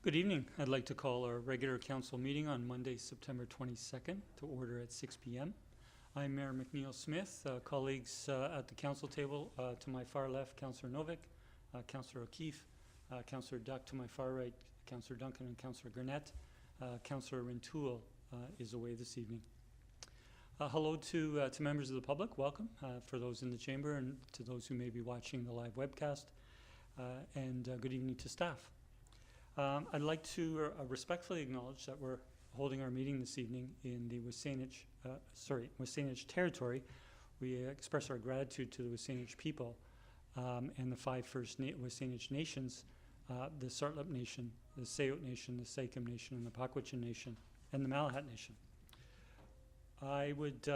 Good evening. I'd like to call our regular council meeting on Monday, September 22nd to order at 6 p.m. I'm Mayor McNeil Smith. Colleagues at the council table, to my far left, Councillor Novick, Councillor O'Keefe, Councillor Duck to my far right, Councillor Duncan and Councillor Gurnett. Councillor Rintoul is away this evening. Hello to members of the public. Welcome for those in the chamber and to those who may be watching the live webcast. And good evening to staff. I'd like to respectfully acknowledge that we're holding our meeting this evening in the Wainwright territory. We express our gratitude to the Wainwright people and the 5 first Wainwright nations, the Sartlip Nation, the Sayot Nation, the Saikem Nation, and the Pakwachin Nation, and the Malahat Nation. I would,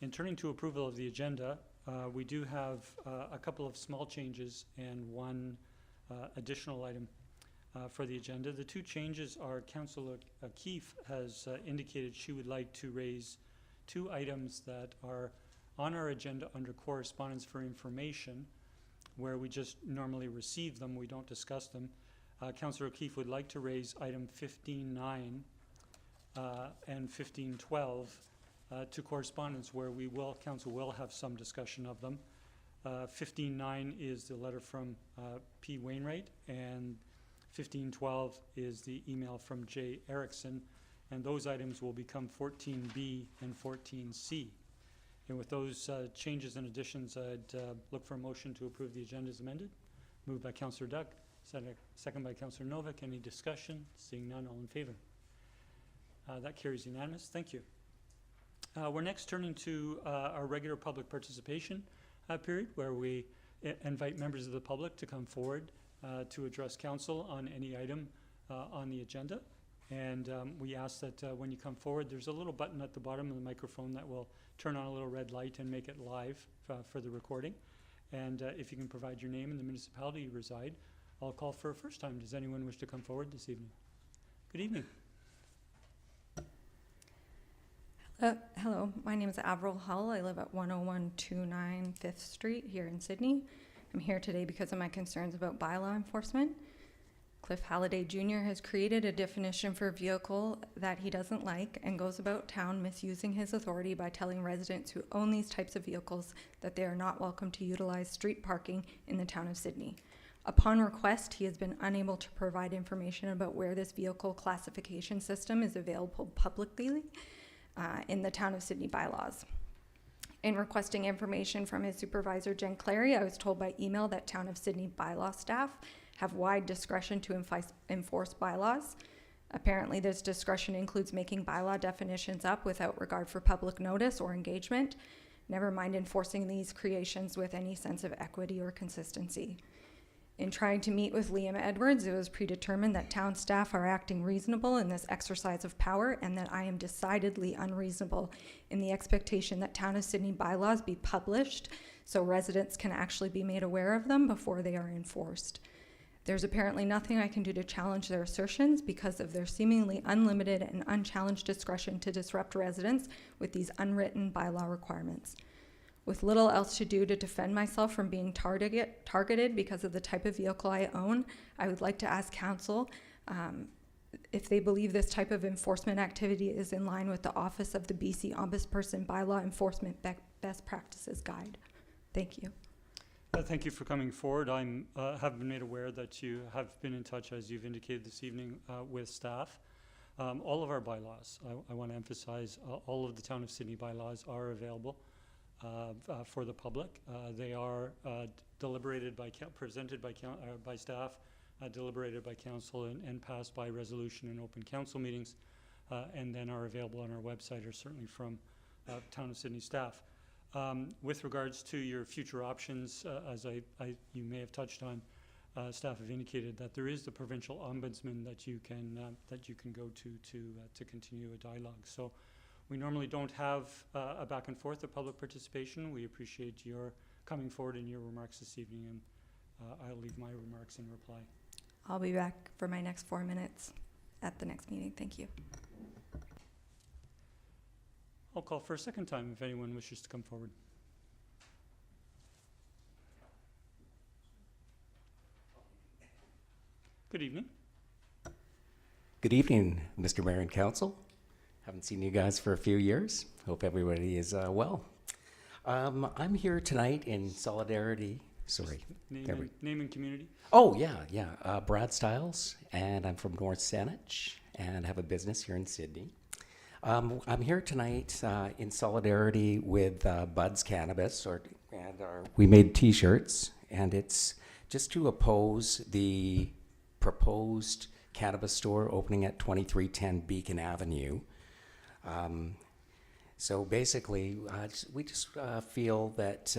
in turning to approval of the agenda, we do have a couple of small changes and one additional item for the agenda. The 2 changes are Councillor O'Keefe has indicated she would like to raise 2 items that are on our agenda under correspondence for information, where we just normally receive them, we don't discuss them. Councillor O'Keefe would like to raise item 15.9 and 15.12 to correspondence, where council will have some discussion of them. 15.9 is the letter from P. Wainwright, and 15.12 is the email from J. Erickson, and those items will become 14B and 14C. And with those changes and additions, I'd look for a motion to approve the agenda as amended. Moved by Councillor Duck, second by Councillor Novick. Any discussion? Seeing none, all in favor? That carries unanimous. Thank you. We're next turning to our regular public participation period, where we invite members of the public to come forward to address council on any item on the agenda. And we ask that when you come forward, there's a little button at the bottom of the microphone that will turn on a little red light and make it live for the recording. And if you can provide your name and the municipality you reside, I'll call for a first time. Does anyone wish to come forward this evening? Good evening. Hello, my name is Avril Hull. I live at 10129 5th Street here in Sydney. I'm here today because of my concerns about bylaw enforcement. Cliff Halliday Jr. has created a definition for vehicle that he doesn't like and goes about town misusing his authority by telling residents who own these types of vehicles that they are not welcome to utilize street parking in the town of Sydney. Upon request, he has been unable to provide information about where this vehicle classification system is available publicly in the town of Sydney bylaws. In requesting information from his supervisor, Jen Clary, I was told by email that town of Sydney bylaw staff have wide discretion to enforce bylaws. Apparently, this discretion includes making bylaw definitions up without regard for public notice or engagement, never mind enforcing these creations with any sense of equity or consistency. In trying to meet with Liam Edwards, it was predetermined that town staff are acting reasonable in this exercise of power, and that I am decidedly unreasonable in the expectation that town of Sydney bylaws be published so residents can actually be made aware of them before they are enforced. There's apparently nothing I can do to challenge their assertions because of their seemingly unlimited and unchallenged discretion to disrupt residents with these unwritten bylaw requirements. With little else to do to defend myself from being targeted because of the type of vehicle I own, I would like to ask council if they believe this type of enforcement activity is in line with the Office of the BC Ombudsperson Bylaw Enforcement Best Practices Guide. Thank you. Thank you for coming forward. I have been made aware that you have been in touch, as you've indicated this evening, with staff. All of our bylaws, I want to emphasize, all of the Town of Sydney bylaws are available for the public. They are deliberated by, presented by staff, deliberated by council, and passed by resolution in open council meetings, and then are available on our website, or certainly from Town of Sydney staff. With regards to your future options, as you may have touched on, staff have indicated that there is the provincial ombudsman that you can go to continue a dialogue. So we normally don't have a back and forth of public participation. We appreciate your coming forward in your remarks this evening, and I'll leave my remarks in reply. I'll be back for my next 4 minutes at the next meeting. Thank you. I'll call for a second time if anyone wishes to come forward. Good evening. Good evening, Mr. Mayor and Council. Haven't seen you guys for a few years. Hope everybody is well. I'm here tonight in solidarity. Sorry. Name and community. Oh, yeah. Brad Stiles, and I'm from North Saanich and have a business here in Sydney. I'm here tonight in solidarity with Bud's Cannabis, we made t-shirts, and it's just to oppose the proposed cannabis store opening at 2310 Beacon Avenue. So basically, we just feel that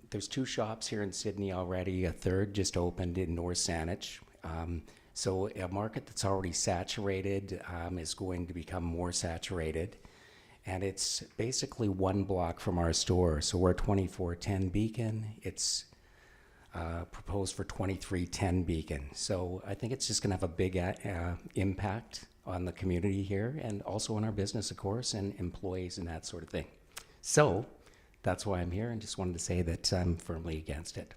there's 2 shops here in Sydney already. A third just opened in North Saanich. So a market that's already saturated is going to become more saturated. And it's basically 1 block from our store. So we're 2410 Beacon. It's proposed for 2310 Beacon. So I think it's just going to have a big impact on the community here and also on our business, of course, and employees and that sort of thing. So that's why I'm here, and just wanted to say that I'm firmly against it.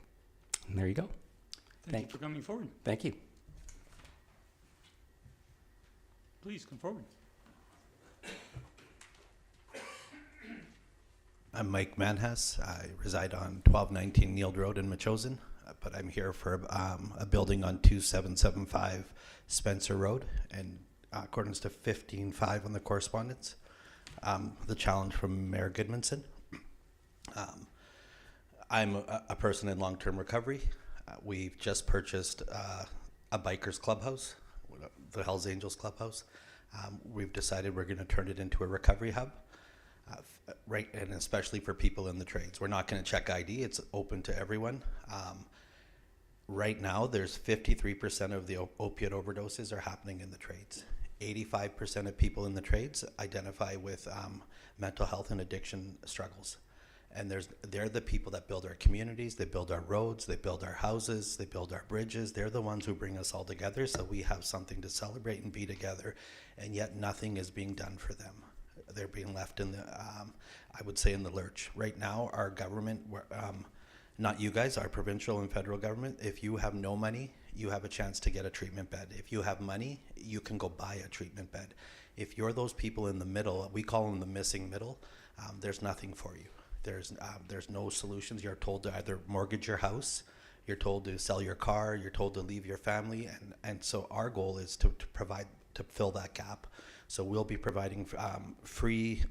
And there you go. Thank you for coming forward. Thank you. Please come forward. I'm Mike Manhas. I reside on 1219 Neeld Road in Metchosin, but I'm here for a building on 2775 Spencer Road, and accordance to 15.5 on the correspondence. The challenge from Mayor Goodmanson. I'm a person in long-term recovery. We've just purchased a biker's clubhouse, the Hells Angels clubhouse. We've decided we're going to turn it into a recovery hub. Right, and especially for people in the trades. We're not going to check ID. It's open to everyone. Right now, there's 53% of the opiate overdoses are happening in the trades. 85% of people in the trades identify with mental health and addiction struggles. And they're the people that build our communities, they build our roads, they build our houses, they build our bridges. They're the ones who bring us all together, so we have something to celebrate and be together, and yet nothing is being done for them. They're being left in the, I would say, in the lurch. Right now, our government, not you guys, our provincial and federal government, if you have no money, you have a chance to get a treatment bed. If you have money, you can go buy a treatment bed. If you're those people in the middle, we call them the missing middle, there's nothing for you. There's no solutions. You're told to either mortgage your house, you're told to sell your car, you're told to leave your family, and so our goal is to provide, to fill that gap. So we'll be providing free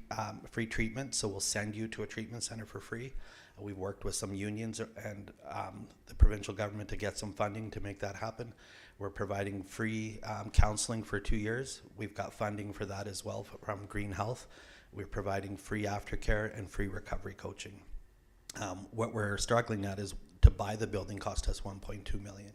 treatment. So we'll send you to a treatment center for free. We've worked with some unions and the provincial government to get some funding to make that happen. We're providing free counseling for 2 years. We've got funding for that as well from Green Health. We're providing free aftercare and free recovery coaching. What we're struggling at is to buy the building cost us $1.2 million.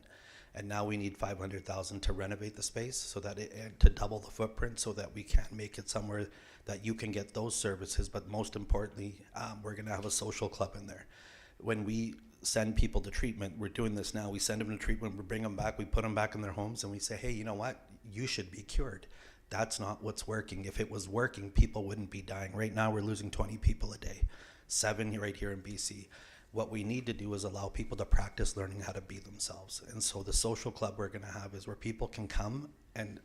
And now we need $500,000 to renovate the space so that to double the footprint so that we can make it somewhere that you can get those services. But most importantly, we're going to have a social club in there. When we send people to treatment, we're doing this now. We send them to treatment, we bring them back, we put them back in their homes, and we say, hey, you know what? You should be cured. That's not what's working. If it was working, people wouldn't be dying. Right now, we're losing 20 people a day, 7 right here in BC. What we need to do is allow people to practice learning how to be themselves. And so the social club we're going to have is where people can come and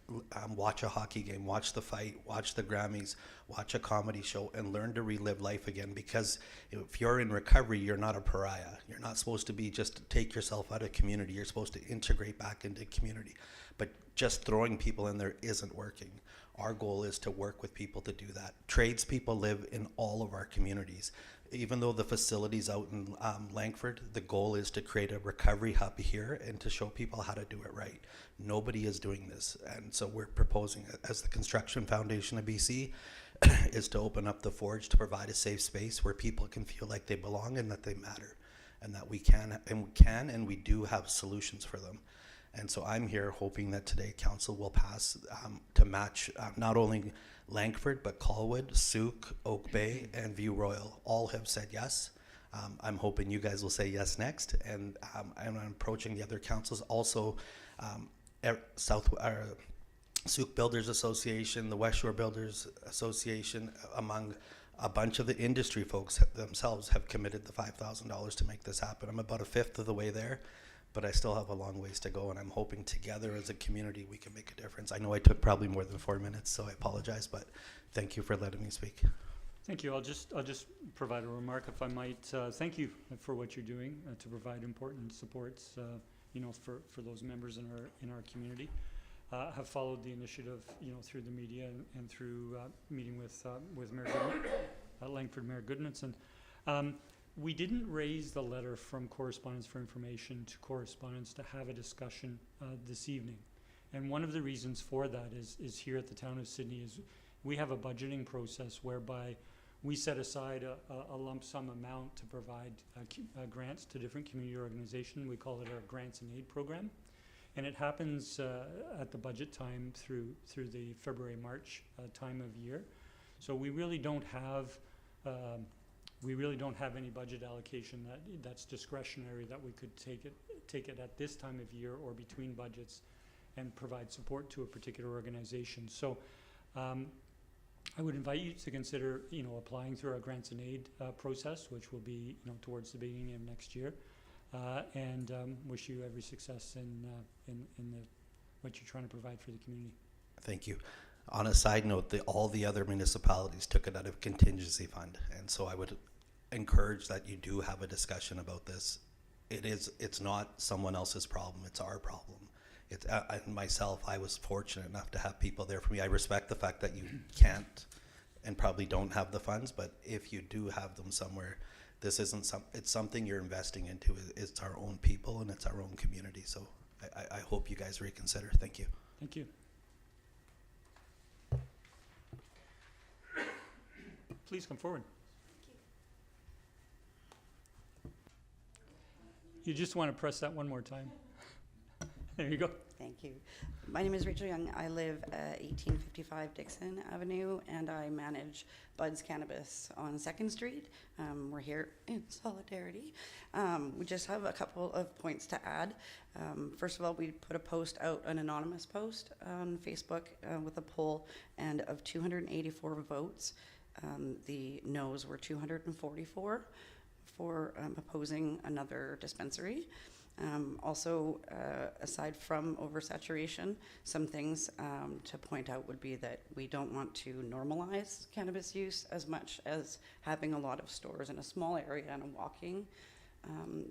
watch a hockey game, watch the fight, watch the Grammys, watch a comedy show, and learn to relive life again. Because if you're in recovery, you're not a pariah. You're not supposed to be just take yourself out of community. You're supposed to integrate back into community. But just throwing people in there isn't working. Our goal is to work with people to do that. Tradespeople live in all of our communities. Even though the facility's out in Langford, the goal is to create a recovery hub here and to show people how to do it right. Nobody is doing this, and so we're proposing, as the Construction Foundation of BC, is to open up the Forge to provide a safe space where people can feel like they belong and that they matter, and that we can and we do have solutions for them. And so I'm here hoping that today Council will pass to match not only Langford, but Colwood, Souk, Oak Bay, and View Royal all have said yes. I'm hoping you guys will say yes next, and I'm approaching the other councils. Also, Souk Builders Association, the West Shore Builders Association, among a bunch of the industry folks themselves have committed the $5,000 to make this happen. I'm about a fifth of the way there, but I still have a long ways to go, and I'm hoping together as a community we can make a difference. I know I took probably more than 4 minutes, so I apologize, but thank you for letting me speak. Thank you. I'll just provide a remark, if I might. Thank you for what you're doing to provide important supports, for those members in our community. Have followed the initiative, through the media and through meeting with Mayor Goodman, Langford Mayor Goodmanson. We didn't raise the letter from correspondence for information to correspondence to have a discussion this evening. And one of the reasons for that is here at the town of Sydney is we have a budgeting process whereby we set aside a lump sum amount to provide grants to different community organizations. We call it our Grants and Aid program. And it happens at the budget time through the February-March time of year. So we really don't have any budget allocation that's discretionary that we could take it at this time of year or between budgets and provide support to a particular organization. So I would invite you to consider, applying through our Grants and Aid process, which will be, towards the beginning of next year, and wish you every success in what you're trying to provide for the community. Thank you. On a side note, all the other municipalities took it out of contingency fund, and so I would encourage that you do have a discussion about this. It's not someone else's problem, it's our problem. It's myself, I was fortunate enough to have people there for me. I respect the fact that you can't and probably don't have the funds, but if you do have them somewhere, this isn't it's something you're investing into. It's our own people and it's our own community. So I hope you guys reconsider. Thank you. Thank you. Please come forward. You just want to press that one more time. There you go. Thank you. My name is Rachel Young. I live at 1855 Dixon Avenue, and I manage Bud's Cannabis on 2nd Street. We're here in solidarity. We just have a couple of points to add. First of all, we put a post out, an anonymous post on Facebook with a poll, and of 284 votes, the no's were 244 for opposing another dispensary. Aside from oversaturation, some things to point out would be that we don't want to normalize cannabis use as much as having a lot of stores in a small area and a walking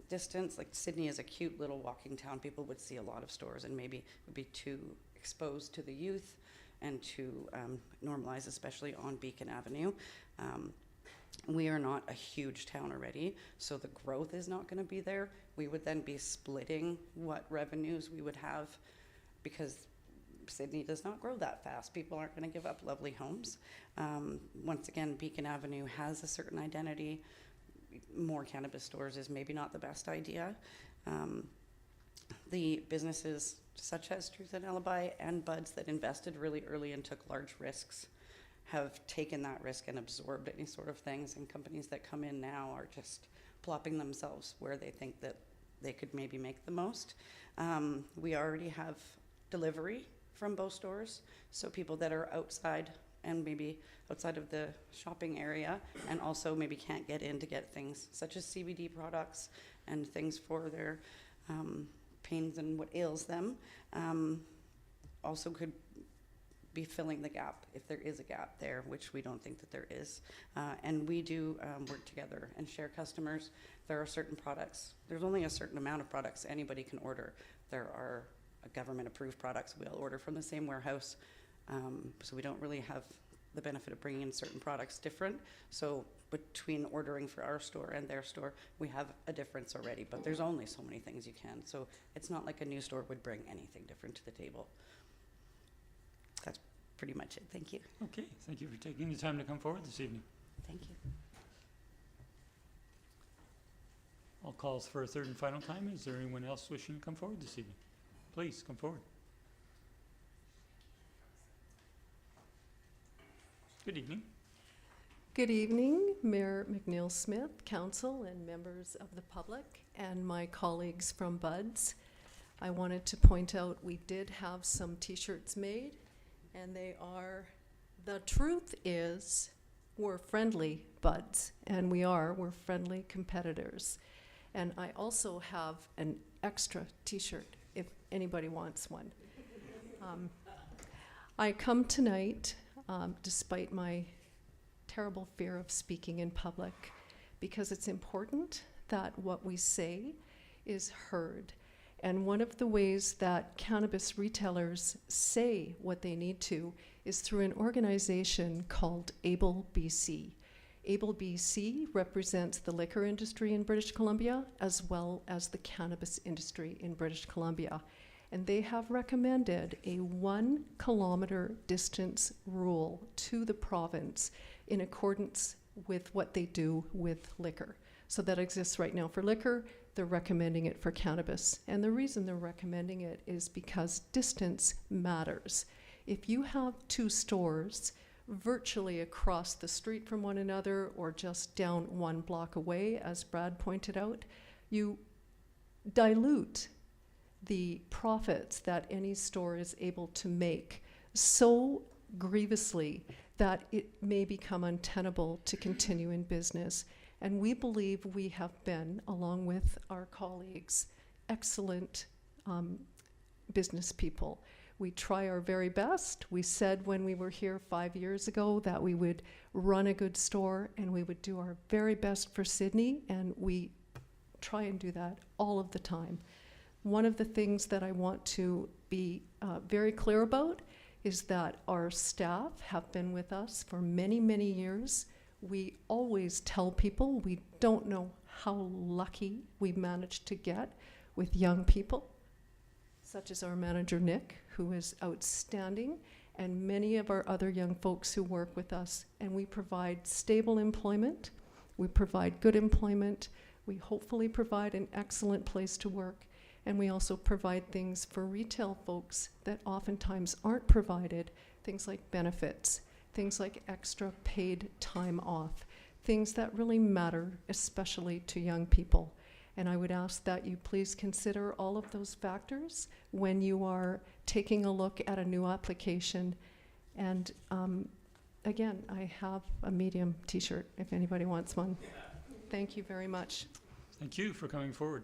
distance. Like Sydney is a cute little walking town. People would see a lot of stores and maybe would be too exposed to the youth and to normalize, especially on Beacon Avenue. We are not a huge town already, so the growth is not going to be there. We would then be splitting what revenues we would have, because Sydney does not grow that fast. People aren't going to give up lovely homes. Once again, Beacon Avenue has a certain identity. More cannabis stores is maybe not the best idea. The businesses such as Truth and Alibi and Buds that invested really early and took large risks have taken that risk and absorbed any sort of things, and companies that come in now are just plopping themselves where they think that they could maybe make the most. We already have delivery from both stores, so people that are outside and maybe outside of the shopping area and also maybe can't get in to get things such as CBD products and things for their pains and what ails them, also could be filling the gap if there is a gap there, which we don't think that there is. And we do work together and share customers. There are certain products, there's only a certain amount of products anybody can order. There are government approved products we all order from the same warehouse, so we don't really have the benefit of bringing in certain products different. So between ordering for our store and their store, we have a difference already, but there's only so many things you can. So it's not like a new store would bring anything different to the table. That's pretty much it. Thank you. Okay, thank you for taking the time to come forward this evening. Thank you. I'll call for a third and final time. Is there anyone else wishing to come forward this evening? Please come forward. Good evening. Good evening, Mayor McNeil Smith, Council, and members of the public, and my colleagues from Buds. I wanted to point out we did have some t-shirts made, and they are, the truth is, we're friendly Buds, and we're friendly competitors. And I also have an extra t-shirt if anybody wants one. I come tonight, despite my terrible fear of speaking in public, because it's important that what we say is heard. And one of the ways that cannabis retailers say what they need to is through an organization called ABLE BC. ABLE BC represents the liquor industry in British Columbia as well as the cannabis industry in British Columbia. And they have recommended a 1 kilometer distance rule to the province in accordance with what they do with liquor. So that exists right now for liquor. They're recommending it for cannabis. And the reason they're recommending it is because distance matters. If you have 2 stores virtually across the street from one another or just down 1 block away, as Brad pointed out, you dilute the profits that any store is able to make so grievously that it may become untenable to continue in business. And we believe we have been, along with our colleagues, excellent business people. We try our very best. We said when we were here 5 years ago that we would run a good store and we would do our very best for Sydney, and we try and do that all of the time. One of the things that I want to be very clear about is that our staff have been with us for many, many years. We always tell people we don't know how lucky we've managed to get with young people, such as our manager, Nick, who is outstanding, and many of our other young folks who work with us. And we provide stable employment, we provide good employment, we hopefully provide an excellent place to work, and we also provide things for retail folks that oftentimes aren't provided, things like benefits, things like extra paid time off, things that really matter, especially to young people. And I would ask that you please consider all of those factors when you are taking a look at a new application. And again, I have a medium t-shirt if anybody wants one. Thank you very much. Thank you for coming forward.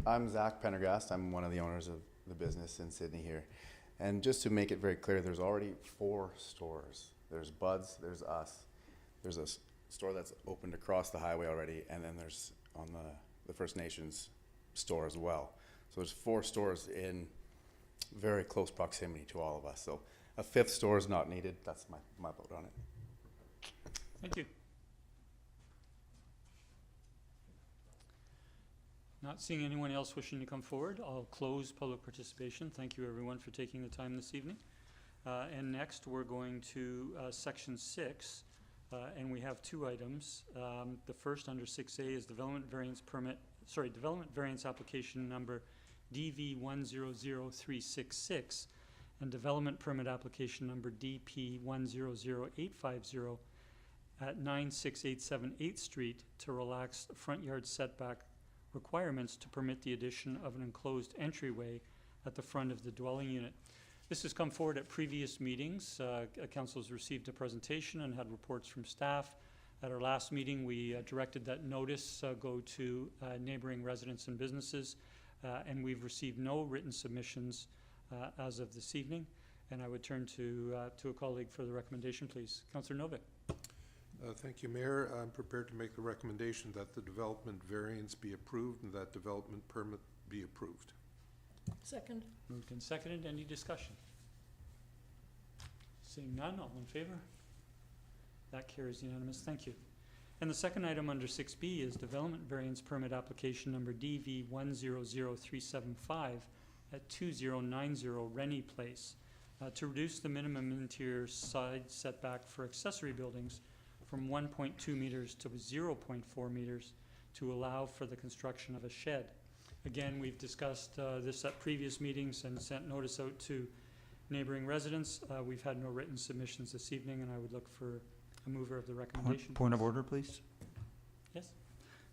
I'm Zach Pendergast. I'm one of the owners of the business in Sydney here. And just to make it very clear, there's already 4 stores. There's Bud's, there's us. There's a store that's opened across the highway already, and then there's on the First Nations store as well. So there's 4 stores in very close proximity to all of us. So a 5th store is not needed. That's my vote on it. Thank you. Not seeing anyone else wishing to come forward, I'll close public participation. Thank you everyone for taking the time this evening. And next we're going to section 6, and we have 2 items. The first under 6A is Development Variance Application number DV100366 and Development Permit Application number DP100850 at 9687 8th Street to relax front yard setback requirements to permit the addition of an enclosed entryway at the front of the dwelling unit. This has come forward at previous meetings. Council has received a presentation and had reports from staff. At our last meeting, we directed that notice go to neighboring residents and businesses, and we've received no written submissions as of this evening. And I would turn to a colleague for the recommendation, please. Councillor Novick. Thank you, Mayor. I'm prepared to make the recommendation that the development variance be approved and that development permit be approved. Second. Moved and seconded. Any discussion? Seeing none, all in favor? That carries unanimous. Thank you. And the second item under 6B is Development Variance Permit Application number DV100375 at 2090 Rennie Pace to reduce the minimum interior side setback for accessory buildings from 1.2 meters to 0.4 meters to allow for the construction of a shed. Again, we've discussed this at previous meetings and sent notice out to neighboring residents. We've had no written submissions this evening, and I would look for a mover of the recommendation. Point of order, please. Yes?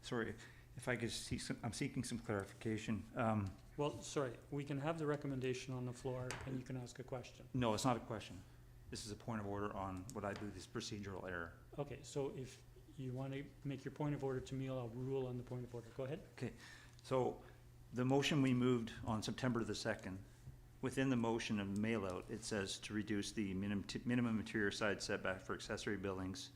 Sorry, if I could see I'm seeking some clarification. Well, sorry, we can have the recommendation on the floor and you can ask a question. No, it's not a question. This is a point of order on what I believe is procedural error. Okay, so if you want to make your point of order to me, I'll rule on the point of order. Go ahead. Okay, so the motion we moved on September the 2nd, within the motion of mail out, it says to reduce the minimum interior side setback for accessory buildings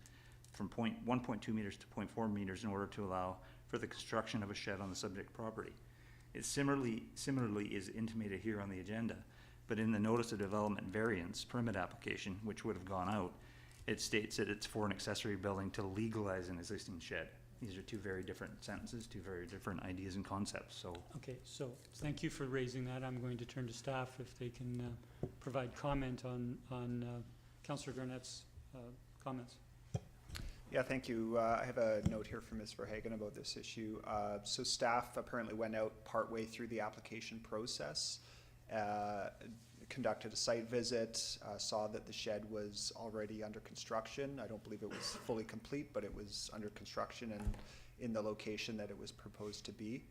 from 1.2 meters to 0.4 meters in order to allow for the construction of a shed on the subject property. It similarly is intimated here on the agenda, but in the notice of development variance permit application, which would have gone out, it states that it's for an accessory building to legalize an existing shed. These are two very different sentences, two very different ideas and concepts, so. Okay, so thank you for raising that. I'm going to turn to staff if they can provide comment on Councillor Garnett's comments. Yeah, thank you. I have a note here from Ms. Verhagen about this issue. So staff apparently went out partway through the application process, conducted a site visit, saw that the shed was already under construction. I don't believe it was fully complete, but it was under construction and in the location that it was proposed to be.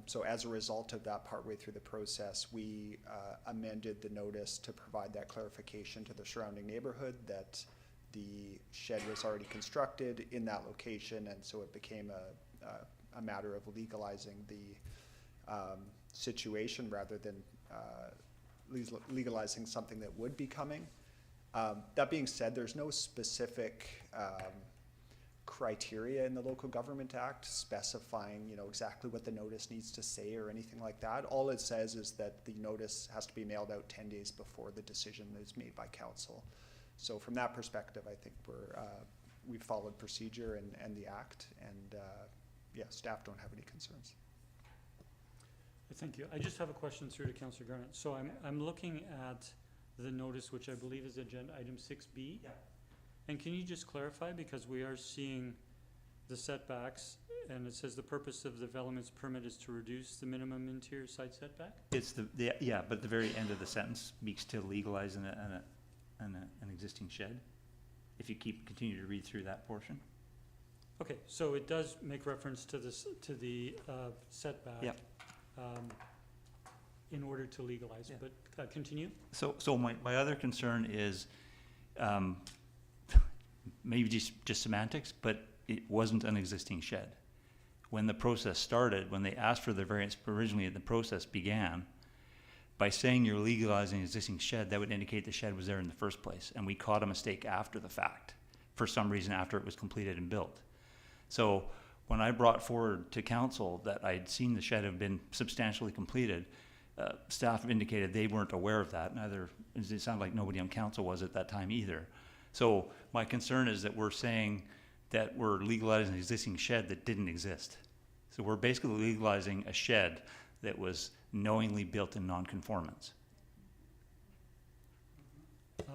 So as a result of that partway through the process, we amended the notice to provide that clarification to the surrounding neighborhood that the shed was already constructed in that location, and so it became a matter of legalizing the situation rather than legalizing something that would be coming. That being said, there's no specific criteria in the Local Government Act specifying, you know, exactly what the notice needs to say or anything like that. All it says is that the notice has to be mailed out 10 days before the decision is made by council. So from that perspective, I think we've followed procedure and the act, and yeah, staff don't have any concerns. Thank you. I just have a question through to Councillor Garnett. So I'm looking at the notice, which I believe is agenda item 6B. Yeah. And can you just clarify, because we are seeing the setbacks, and it says the purpose of the development's permit is to reduce the minimum interior side setback? It's yeah, but the very end of the sentence speaks to legalizing an existing shed, if you continue to read through that portion. Okay, so it does make reference to this, to the setback. Yep. In order to legalize, Yeah. but continue. So my other concern is maybe just semantics, but it wasn't an existing shed. When the process started, when they asked for the variance originally, the process began, by saying you're legalizing an existing shed, that would indicate the shed was there in the first place, and we caught a mistake after the fact, for some reason after it was completed and built. So when I brought forward to council that I'd seen the shed have been substantially completed, staff indicated they weren't aware of that. Neither, it sounded like nobody on council was at that time either. So my concern is that we're saying that we're legalizing an existing shed that didn't exist. So we're basically legalizing a shed that was knowingly built in non-conformance.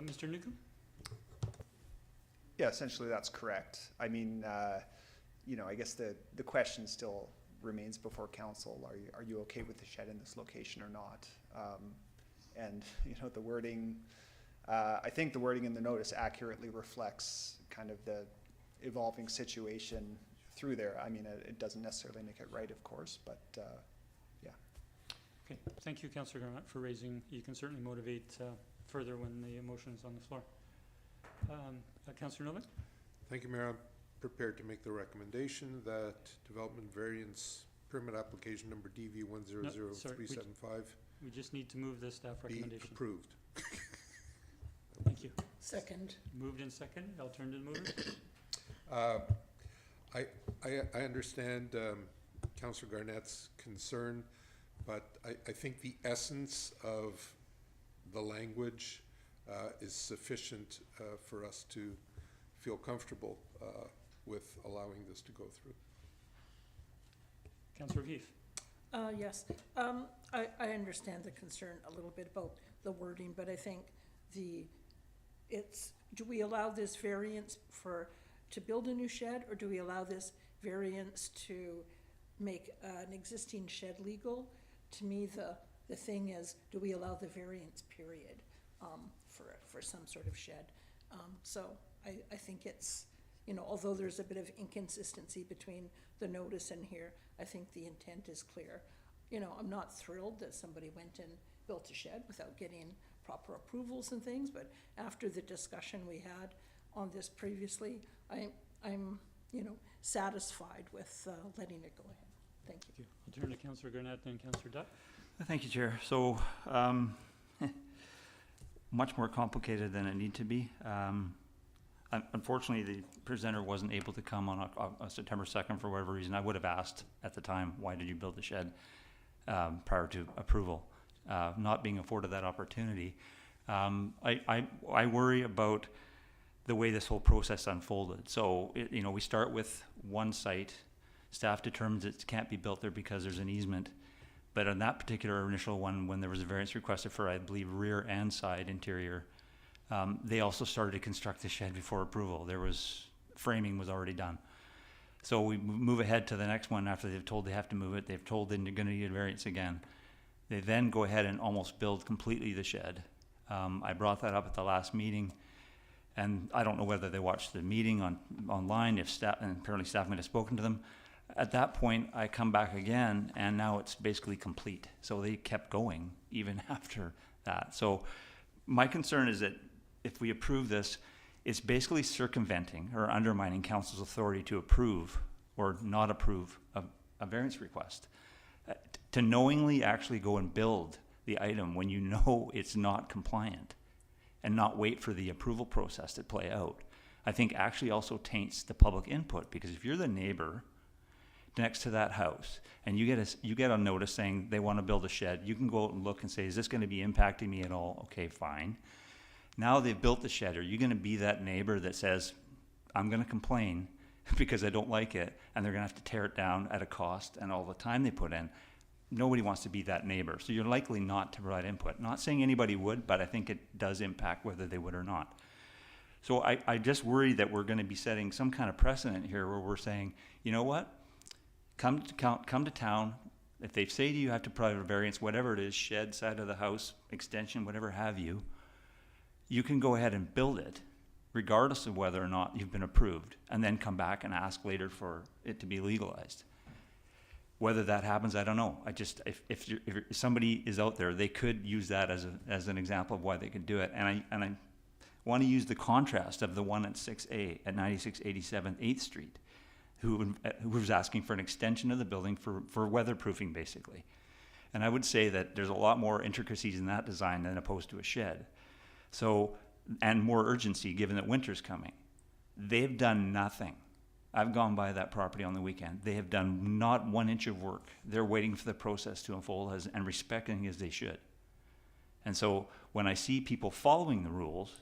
Mr. Newcomb? Yeah, essentially that's correct. I mean, you know, I guess the question still remains before council. Are you okay with the shed in this location or not? And you know, the wording, I think the wording in the notice accurately reflects kind of the evolving situation through there. I mean, it doesn't necessarily make it right, of course, but yeah. Okay, thank you, Councillor Garnett, for raising. You can certainly motivate further when the motion is on the floor. Councillor Novak? Thank you, Mayor. I'm prepared to make the recommendation that development variance permit application number DV 100375 We just need to move the staff be recommendation. approved. Thank you. Second. Moved and seconded. I'll turn to the mover. I understand Councillor Garnett's concern, but I think the essence of the language is sufficient for us to feel comfortable with allowing this to go through. Councillor O'Keefe? Yes, I understand the concern a little bit about the wording, but I think do we allow this variance to build a new shed, or do we allow this variance to make an existing shed legal? To me, the thing is, do we allow the variance period for some sort of shed? So I think it's, you know, although there's a bit of inconsistency between the notice and here, I think the intent is clear. You know, I'm not thrilled that somebody went and built a shed without getting proper approvals and things, but after the discussion we had on this previously, I'm, you know, satisfied with letting it go ahead. Thank you. Thank you. I'll turn to Councillor Garnett, then Councillor Duck. Thank you, Chair. So, much more complicated than it need to be. Unfortunately, the presenter wasn't able to come on September 2nd for whatever reason. I would have asked at the time, why did you build the shed prior to approval? Not being afforded that opportunity. I worry about the way this whole process unfolded. So, you know, we start with one site. Staff determines it can't be built there because there's an easement. But on that particular initial one, when there was a variance requested for, I believe, rear and side interior, they also started to construct the shed before approval. Framing was already done. So we move ahead to the next one after they've told they have to move it. They've told they're going to need a variance again. They then go ahead and almost build completely the shed. I brought that up at the last meeting, and I don't know whether they watched the meeting online, if staff, and apparently staff might have spoken to them. At that point, I come back again, and now it's basically complete. So they kept going even after that. So my concern is that if we approve this, it's basically circumventing or undermining council's authority to approve or not approve a variance request. To knowingly actually go and build the item when you know it's not compliant and not wait for the approval process to play out, I think actually also taints the public input, because if you're the neighbor next to that house and you get a notice saying they want to build a shed, you can go out and look and say, is this going to be impacting me at all? Okay, fine. Now they've built the shed. Are you going to be that neighbor that says, I'm going to complain because I don't like it, and they're going to have to tear it down at a cost and all the time they put in? Nobody wants to be that neighbor. So you're likely not to provide input. Not saying anybody would, but I think it does impact whether they would or not. So I just worry that we're going to be setting some kind of precedent here where we're saying, you know what? Come to town. If they say to you have to provide a variance, whatever it is, shed, side of the house, extension, whatever have you, you can go ahead and build it regardless of whether or not you've been approved, and then come back and ask later for it to be legalized. Whether that happens, I don't know. If somebody is out there, they could use that as an example of why they could do it. And I want to use the contrast of the one at 6A at 9687 8th Street, who was asking for an extension of the building for weatherproofing, basically. And I would say that there's a lot more intricacies in that design than opposed to a shed. So, and more urgency given that winter's coming. They've done nothing. I've gone by that property on the weekend. They have done not 1 inch of work. They're waiting for the process to unfold and respecting as they should. And so when I see people following the rules,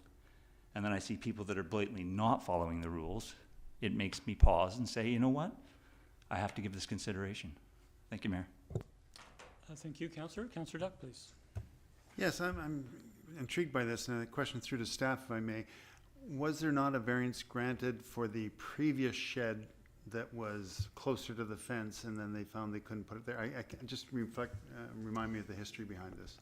and then I see people that are blatantly not following the rules, it makes me pause and say, you know what? I have to give this consideration. Thank you, Mayor. Thank you, Councillor. Councillor Duck, please. Yes, I'm intrigued by this, and a question through to staff, if I may. Was there not a variance granted for the previous shed that was closer to the fence, and then they found they couldn't put it there? I just remind me of the history behind this.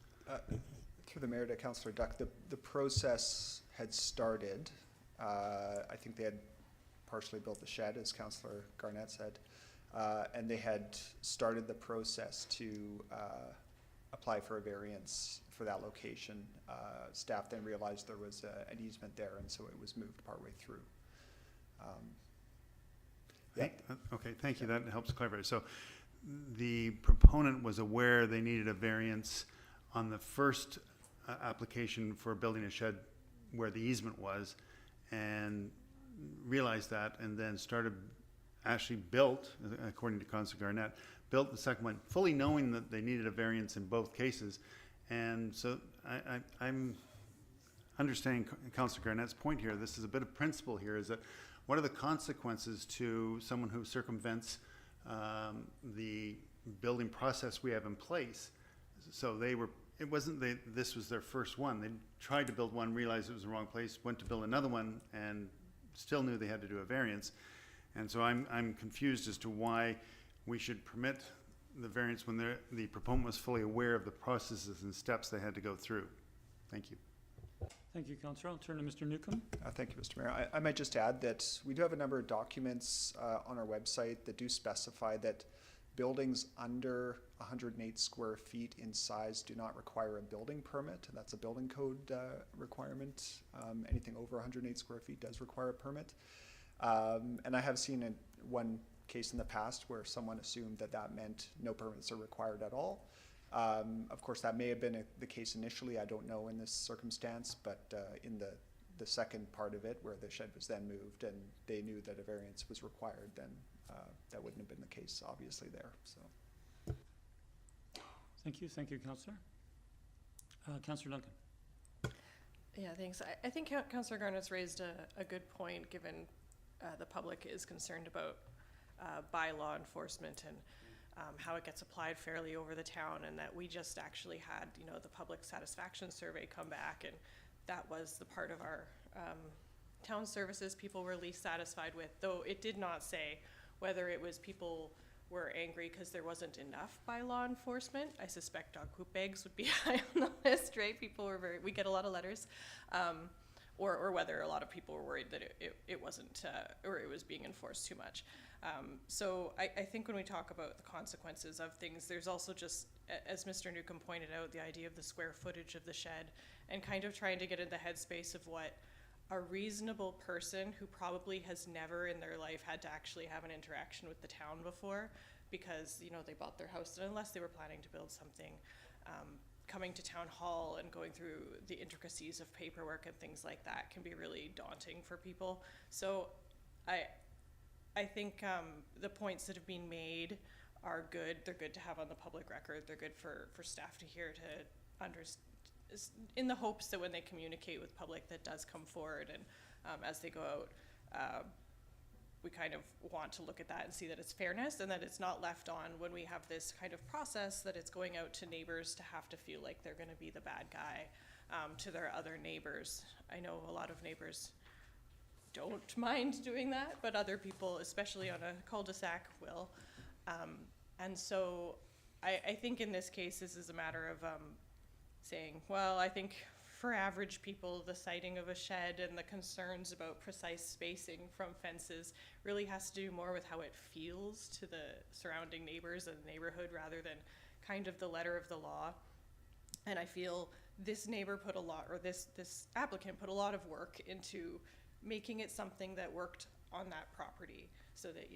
Through the mayor to Councillor Duck, the process had started. I think they had partially built the shed, as Councillor Garnett said, and they had started the process to apply for a variance for that location. Staff then realized there was an easement there, and so it was moved partway through. Okay, thank you. That helps clarify. So the proponent was aware they needed a variance on the first application for building a shed where the easement was, and realized that, and then actually built, according to Councillor Garnett, built the second one, fully knowing that they needed a variance in both cases. And so I'm understanding Councillor Garnett's point here. This is a bit of principle here, is that what are the consequences to someone who circumvents the building process we have in place? So it wasn't this was their first one. They tried to build one, realized it was the wrong place, went to build another one, and still knew they had to do a variance. And so I'm confused as to why we should permit the variance when the proponent was fully aware of the processes and steps they had to go through. Thank you. Thank you, Councillor. I'll turn to Mr. Newcomb. Thank you, Mr. Mayor. I might just add that we do have a number of documents on our website that do specify that Buildings under 108 square feet in size do not require a building permit. That's a building code requirement. Anything over 108 square feet does require a permit. And I have seen one case in the past where someone assumed that that meant no permits are required at all. Of course, that may have been the case initially. I don't know in this circumstance, but in the second part of it, where the shed was then moved and they knew that a variance was required, then that wouldn't have been the case, obviously, there. So. Thank you, Councillor. Councillor Duncan. Yeah, thanks. I think Councillor Garnett's raised a good point, given the public is concerned about bylaw enforcement and how it gets applied fairly over the town, and that we just actually had, the public satisfaction survey come back, and that was the part of our town services people were least satisfied with, though it did not say whether it was people were angry because there wasn't enough bylaw enforcement. I suspect dog poop bags would be high on the list, right? People were we get a lot of letters. Or whether a lot of people were worried that it wasn't, or it was being enforced too much. So I think when we talk about the consequences of things, there's also just, as Mr. Newcomb pointed out, the idea of the square footage of the shed, and kind of trying to get in the headspace of what a reasonable person who probably has never in their life had to actually have an interaction with the town before, because they bought their house, and unless they were planning to build something, coming to town hall and going through the intricacies of paperwork and things like that can be really daunting for people. So I think the points that have been made are good. They're good to have on the public record. They're good for staff to hear, to understand, in the hopes that when they communicate with public that does come forward, and as they go out, we kind of want to look at that and see that it's fairness, and that it's not left on when we have this kind of process that it's going out to neighbors to have to feel like they're going to be the bad guy to their other neighbors. I know a lot of neighbors don't mind doing that, but other people, especially on a cul-de-sac, will. And so I think in this case, this is a matter of saying, well, I think for average people, the sighting of a shed and the concerns about precise spacing from fences really has to do more with how it feels to the surrounding neighbors and the neighborhood, rather than kind of the letter of the law. And I feel this neighbor put a lot, or this applicant put a lot of work into making it something that worked on that property, so that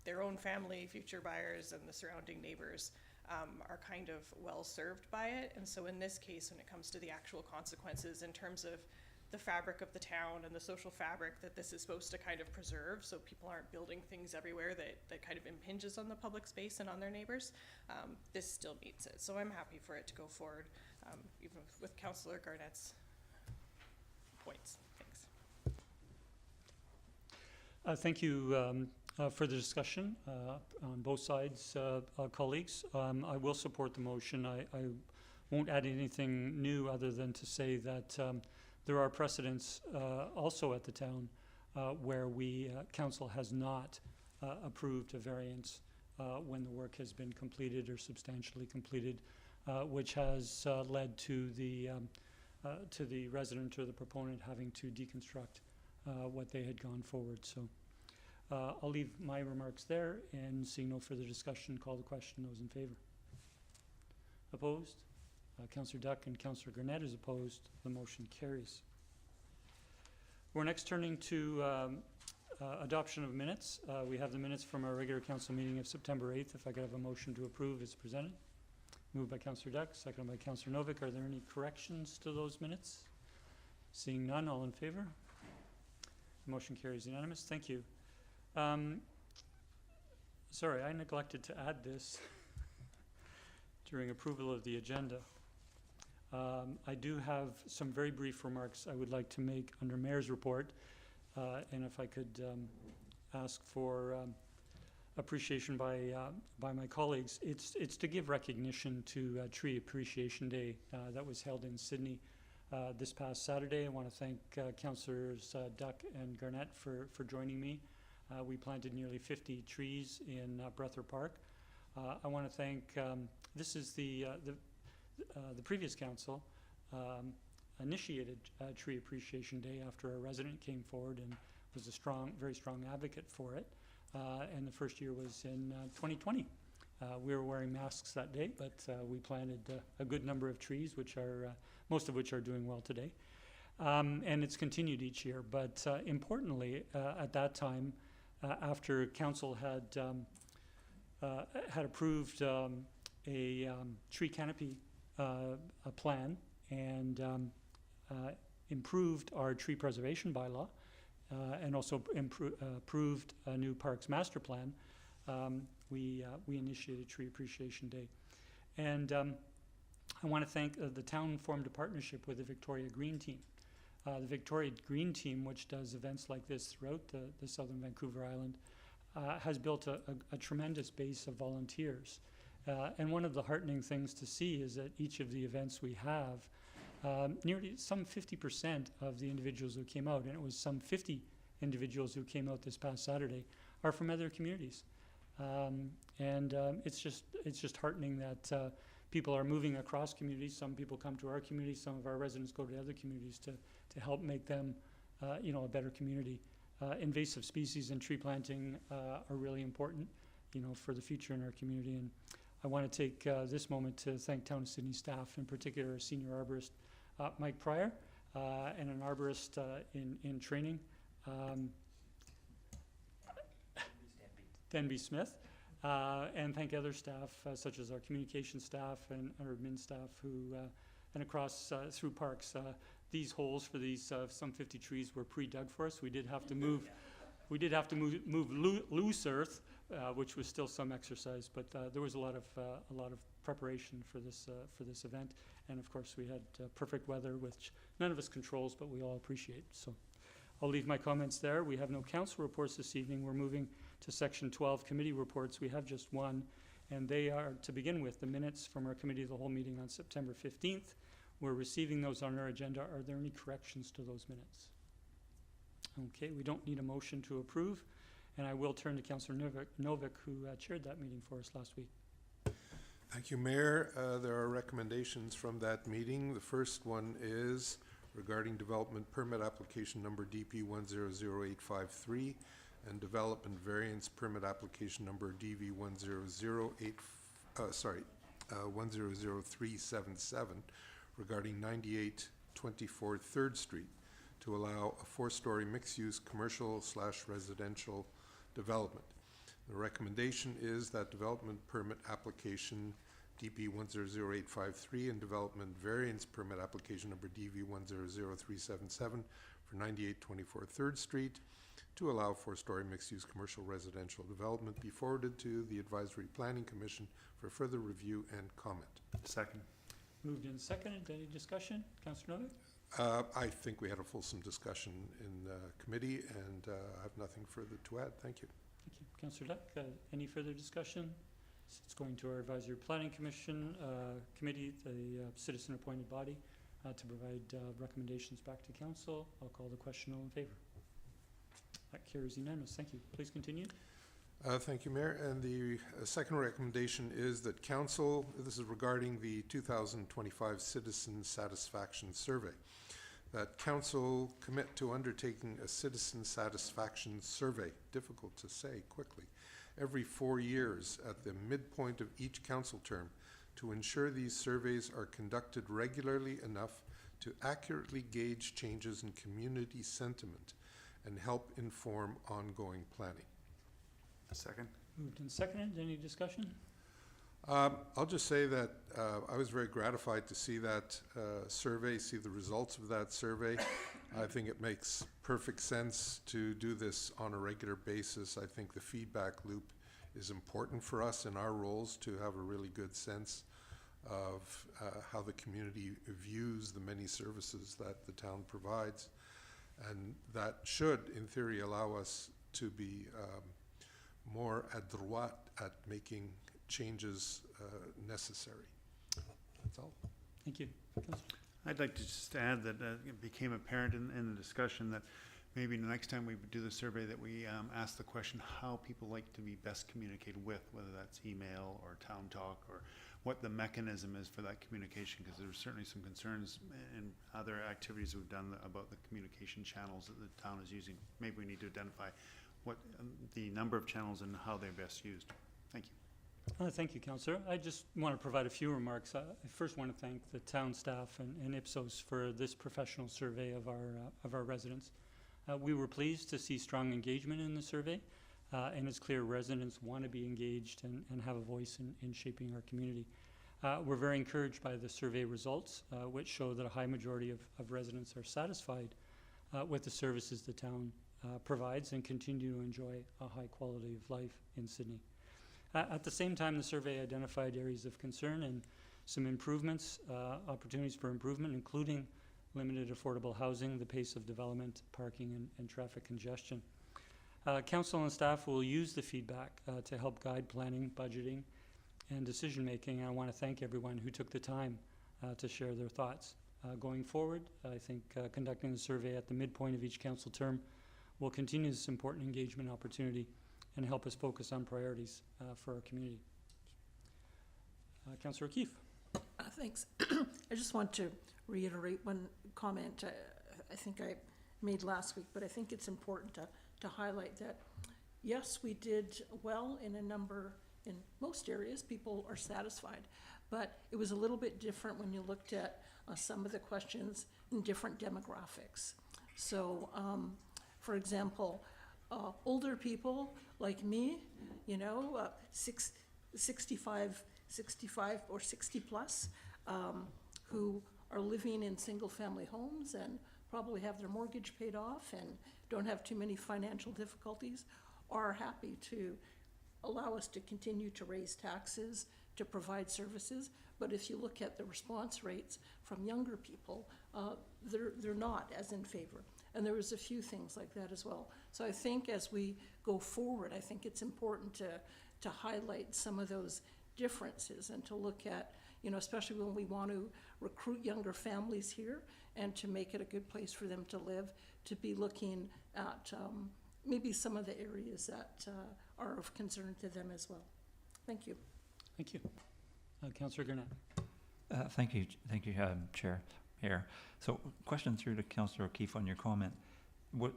their own family, future buyers, and the surrounding neighbors are kind of well served by it. And so in this case, when it comes to the actual consequences in terms of the fabric of the town and the social fabric that this is supposed to kind of preserve, so people aren't building things everywhere that kind of impinges on the public space and on their neighbors, this still meets it. So I'm happy for it to go forward, even with Councillor Garnett's points. Thanks. Thank you for the discussion on both sides, colleagues. I will support the motion. I won't add anything new other than to say that there are precedents also at the town where council has not approved a variance when the work has been completed or substantially completed, which has led to the resident or the proponent having to deconstruct what they had gone forward. So I'll leave my remarks there, and seeing no further discussion, call the question. Those in favor? Opposed? Councillor Duck and Councillor Garnett is opposed. The motion carries. We're next turning to adoption of minutes. We have the minutes from our regular council meeting of September 8th. If I could have a motion to approve as presented. Moved by Councillor Duck, seconded by Councillor Novick. Are there any corrections to those minutes? Seeing none, all in favor? The motion carries unanimous. Thank you. Sorry, I neglected to add this during approval of the agenda. I do have some very brief remarks I would like to make under Mayor's report, and if I could ask for appreciation by my colleagues. It's to give recognition to Tree Appreciation Day that was held in Sydney this past Saturday. I want to thank Councillors Duck and Garnett for joining me. We planted nearly 50 trees in Breather Park. I want to thank, this is the previous council initiated Tree Appreciation Day after a resident came forward and was a very strong advocate for it. And the first year was in 2020. We were wearing masks that day, but we planted a good number of trees, which are most of which are doing well today. And it's continued each year. But importantly, at that time, after council had approved a tree canopy plan and improved our tree preservation bylaw, and also approved a new parks master plan, we initiated Tree Appreciation Day. And I want to thank the town formed a partnership with the Victoria Green Team. The Victoria Green Team, which does events like this throughout the southern Vancouver Island, has built a tremendous base of volunteers. And one of the heartening things to see is that each of the events we have, nearly some 50% of the individuals who came out, and it was some 50 individuals who came out this past Saturday, are from other communities. It's just heartening that people are moving across communities. Some people come to our community, some of our residents go to other communities to help make them a better community. Invasive species and tree planting are really important, for the future in our community. And I want to take this moment to thank Town of Sydney staff, in particular our senior arborist, Mike Pryor, and an arborist in training, Denby Smith, and thank other staff such as our communication staff and our admin staff who, and across through parks. These holes for these some 50 trees were pre-dug for us. We did have to move. We did have to move loose earth, which was still some exercise, but there was a lot of preparation for this event, and of course we had perfect weather, which none of us controls, but we all appreciate. So I'll leave my comments there. We have no council reports this evening. We're moving to section 12, committee reports. We have just one, and they are, to begin with, the minutes from our committee of the whole meeting on September 15th. We're receiving those on our agenda. Are there any corrections to those minutes? Okay, we don't need a motion to approve, and I will turn to Councillor Novick, who chaired that meeting for us last week. Thank you, Mayor. There are recommendations from that meeting. The first one is regarding development permit application number DP 100853 and development variance permit application number DV 100377 regarding 9824 3rd Street to allow a 4-story mixed-use commercial/residential development. The recommendation is that development permit application DP 100853 and development variance permit application number DV 100377 for 9824 3rd Street to allow 4-story mixed-use commercial residential development be forwarded to the Advisory Planning Commission for further review and comment. Second. Moved and seconded. Any discussion? Councillor Novick? I think we had a fulsome discussion in committee, and I have nothing further to add. Thank you. Thank you. Councillor Duck, any further discussion? It's going to our Advisory Planning Commission committee, the citizen-appointed body, to provide recommendations back to council. I'll call the question. All in favour? That carries unanimous. Thank you. Please continue. Thank you, Mayor. And the second recommendation is that council, this is regarding the 2025 Citizen Satisfaction Survey, that council commit to undertaking a citizen satisfaction survey, difficult to say quickly, every 4 years at the midpoint of each council term to ensure these surveys are conducted regularly enough to accurately gauge changes in community sentiment and help inform ongoing planning. A second. Moved and seconded. Any discussion? I'll just say that I was very gratified to see that survey, see the results of that survey. I think it makes perfect sense to do this on a regular basis. I think the feedback loop is important for us in our roles to have a really good sense of how the community views the many services that the town provides. And that should, in theory, allow us to be more adroit at making changes necessary. That's all. Thank you. I'd like to just add that it became apparent in the discussion that maybe the next time we do the survey that we ask the question how people like to be best communicated with, whether that's email or town talk, or what the mechanism is for that communication, because there's certainly some concerns in other activities we've done about the communication channels that the town is using. Maybe we need to identify what the number of channels and how they're best used. Thank you. Thank you, Councillor. I just want to provide a few remarks. I first want to thank the town staff and Ipsos for this professional survey of our residents. We were pleased to see strong engagement in the survey, and it's clear residents want to be engaged and have a voice in shaping our community. We're very encouraged by the survey results, which show that a high majority of residents are satisfied with the services the town provides and continue to enjoy a high quality of life in Sydney. At the same time, the survey identified areas of concern and some improvements, opportunities for improvement, including limited affordable housing, the pace of development, parking, and traffic congestion. Council and staff will use the feedback to help guide planning, budgeting, and decision-making. I want to thank everyone who took the time to share their thoughts. Going forward, I think conducting the survey at the midpoint of each council term will continue this important engagement opportunity and help us focus on priorities for our community. Councillor O'Keefe. Thanks. I just want to reiterate one comment I think I made last week, but I think it's important to highlight that, yes, we did well in most areas. People are satisfied, but it was a little bit different when you looked at some of the questions in different demographics. So, for example, older people like me, 65 or 60 plus, who are living in single-family homes and probably have their mortgage paid off and don't have too many financial difficulties, are happy to allow us to continue to raise taxes, to provide services. But if you look at the response rates from younger people, they're not as in favor. And there was a few things like that as well. So I think as we go forward, I think it's important to highlight some of those differences and to look at, especially when we want to recruit younger families here and to make it a good place for them to live, to be looking at maybe some of the areas that are of concern to them as well. Thank you. Thank you. Councillor Gurnett. Thank you, Chair. Here. So, question through to Councillor O'Keefe on your comment.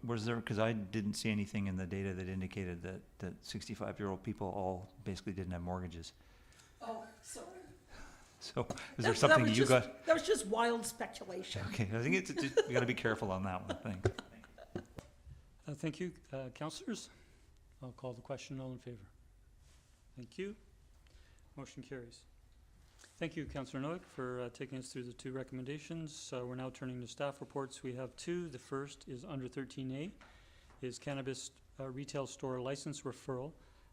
Was there, because I didn't see anything in the data that indicated that 65-year-old people all basically didn't have mortgages. Oh, sorry. So, is there something you got? That was just wild speculation. Okay, I think we got to be careful on that one. Thanks. Thank you, councillors. I'll call the question. All in favor? Thank you. Motion carries. Thank you, Councillor Noack, for taking us through the two recommendations. We're now turning to staff reports. We have two. The first is under 13A, is Cannabis Retail Store License Referral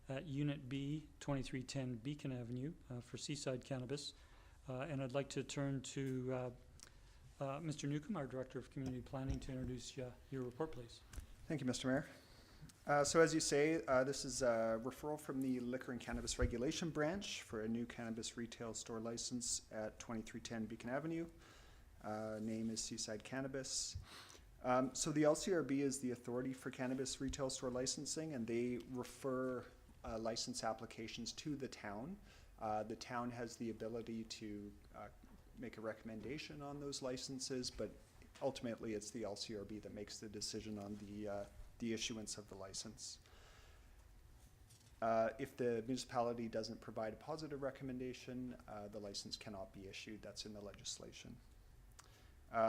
at Unit B, 2310 Beacon Avenue for Seaside Cannabis. And I'd like to turn to Mr. Newcomb, our Director of Community Planning, to introduce your report, please. Thank you, Mr. Mayor. So as you say, this is a referral from the Liquor and Cannabis Regulation Branch for a new cannabis retail store license at 2310 Beacon Avenue. Name is Seaside Cannabis. So the LCRB is the authority for cannabis retail store licensing, and they refer license applications to the town. The town has the ability to make a recommendation on those licenses, but ultimately it's the LCRB that makes the decision on the issuance of the license. If the municipality doesn't provide a positive recommendation, the license cannot be issued. That's in the legislation.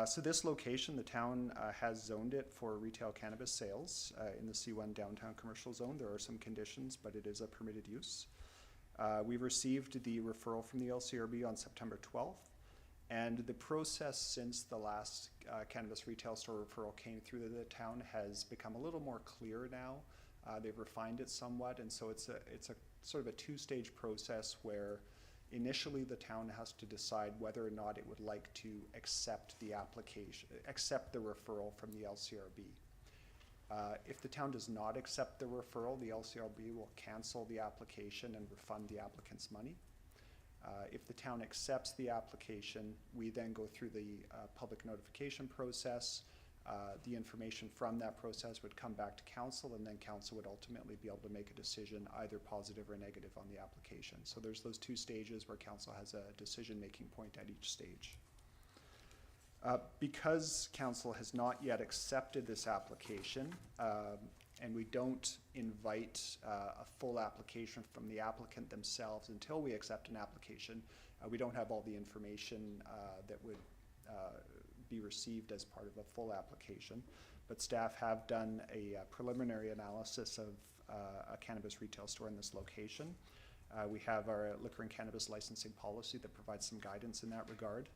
So this location, the town has zoned it for retail cannabis sales in the C1 downtown commercial zone. There are some conditions, but it is a permitted use. We received the referral from the LCRB on September 12th. And the process since the last cannabis retail store referral came through the town has become a little more clear now. They've refined it somewhat, and so it's a sort of a two-stage process where initially the town has to decide whether or not it would like to accept the referral from the LCRB. If the town does not accept the referral, the LCRB will cancel the application and refund the applicant's money. If the town accepts the application, we then go through the public notification process. The information from that process would come back to council, and then council would ultimately be able to make a decision, either positive or negative, on the application. So there's those two stages where council has a decision-making point at each stage. Because council has not yet accepted this application, and we don't invite a full application from the applicant themselves until we accept an application. We don't have all the information that would be received as part of a full application, but staff have done a preliminary analysis of a cannabis retail store in this location. We have our liquor and cannabis licensing policy that provides some guidance in that regard,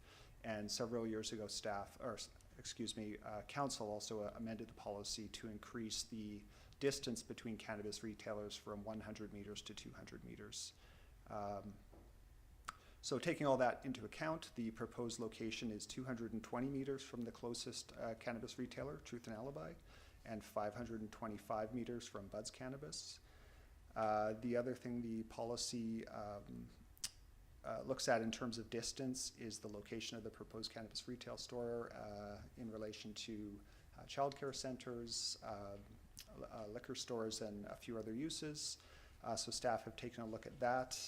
and several years ago council also amended the policy to increase the distance between cannabis retailers from 100 meters to 200 meters. So taking all that into account, the proposed location is 220 meters from the closest cannabis retailer, Truth and Alibi, and 525 meters from Bud's Cannabis. The other thing the policy looks at in terms of distance is the location of the proposed cannabis retail store in relation to childcare centers, liquor stores, and a few other uses. So staff have taken a look at that.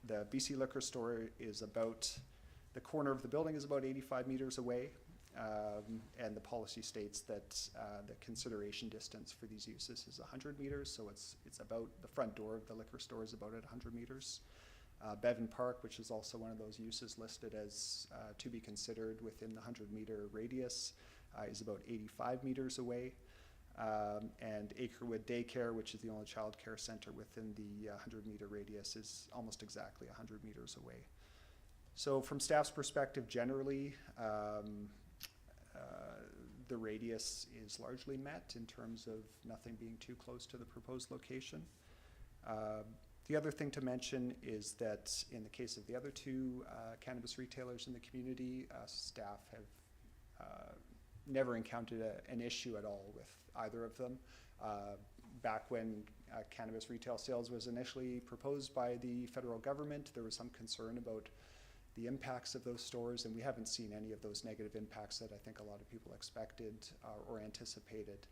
The BC liquor store is about, the corner of the building is about 85 meters away, and the policy states that the consideration distance for these uses is 100 meters, so it's about, the front door of the liquor store is about at 100 meters. Bevan Park, which is also one of those uses listed as to be considered within the 100-meter radius, is about 85 meters away. And Acrewood Daycare, which is the only child care center within the 100-meter radius, is almost exactly 100 meters away. So from staff's perspective, generally, the radius is largely met in terms of nothing being too close to the proposed location. The other thing to mention is that in the case of the other two cannabis retailers in the community, staff have never encountered an issue at all with either of them. Back when cannabis retail sales was initially proposed by the federal government, there was some concern about the impacts of those stores, and we haven't seen any of those negative impacts that I think a lot of people expected or anticipated.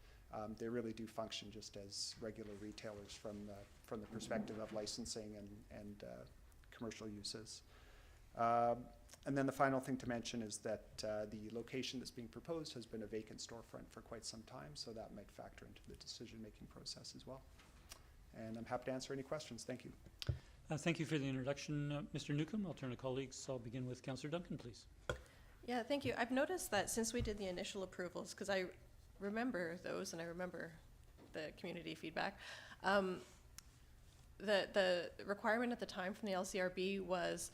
They really do function just as regular retailers from the perspective of licensing and commercial uses. And then the final thing to mention is that the location that's being proposed has been a vacant storefront for quite some time, so that might factor into the decision-making process as well. And I'm happy to answer any questions. Thank you. Thank you for the introduction, Mr. Newcomb. I'll turn to colleagues. I'll begin with Councillor Duncan, please. Yeah, thank you. I've noticed that since we did the initial approvals, because I remember those and I remember the community feedback, the requirement at the time from the LCRB was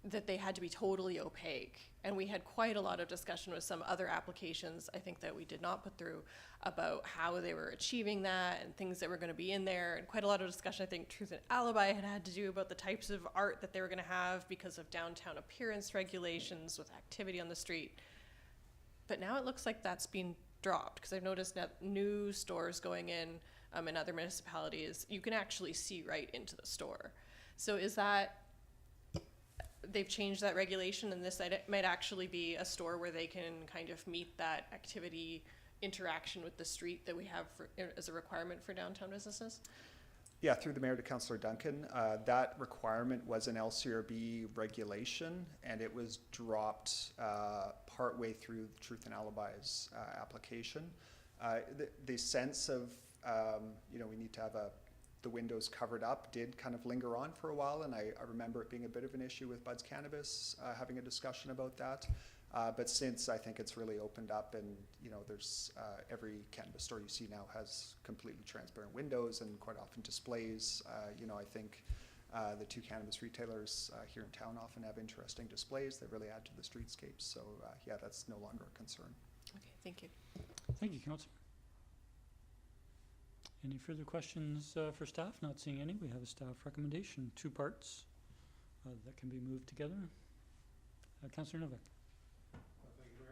that they had to be totally opaque. And we had quite a lot of discussion with some other applications, I think, that we did not put through about how they were achieving that and things that were going to be in there. And quite a lot of discussion, I think, Truth and Alibi had to do about the types of art that they were going to have because of downtown appearance regulations with activity on the street. But now it looks like that's been dropped, because I've noticed that new stores going in other municipalities, you can actually see right into the store. So is that, they've changed that regulation, and this might actually be a store where they can kind of meet that activity interaction with the street that we have as a requirement for downtown businesses? Yeah, through the mayor to Councillor Duncan, that requirement was an LCRB regulation, and it was dropped partway through Truth and Alibi's application. The sense of, we need to have the windows covered up did kind of linger on for a while, and I remember it being a bit of an issue with Bud's Cannabis, having a discussion about that. But since I think it's really opened up, and there's every cannabis store you see now has completely transparent windows and quite often displays. I think the two cannabis retailers here in town often have interesting displays that really add to the streetscape. So yeah, that's no longer a concern. Okay, thank you. Thank you, Councillor. Any further questions for staff? Not seeing any. We have a staff recommendation, 2 parts that can be moved together. Councillor Novak. Thank you,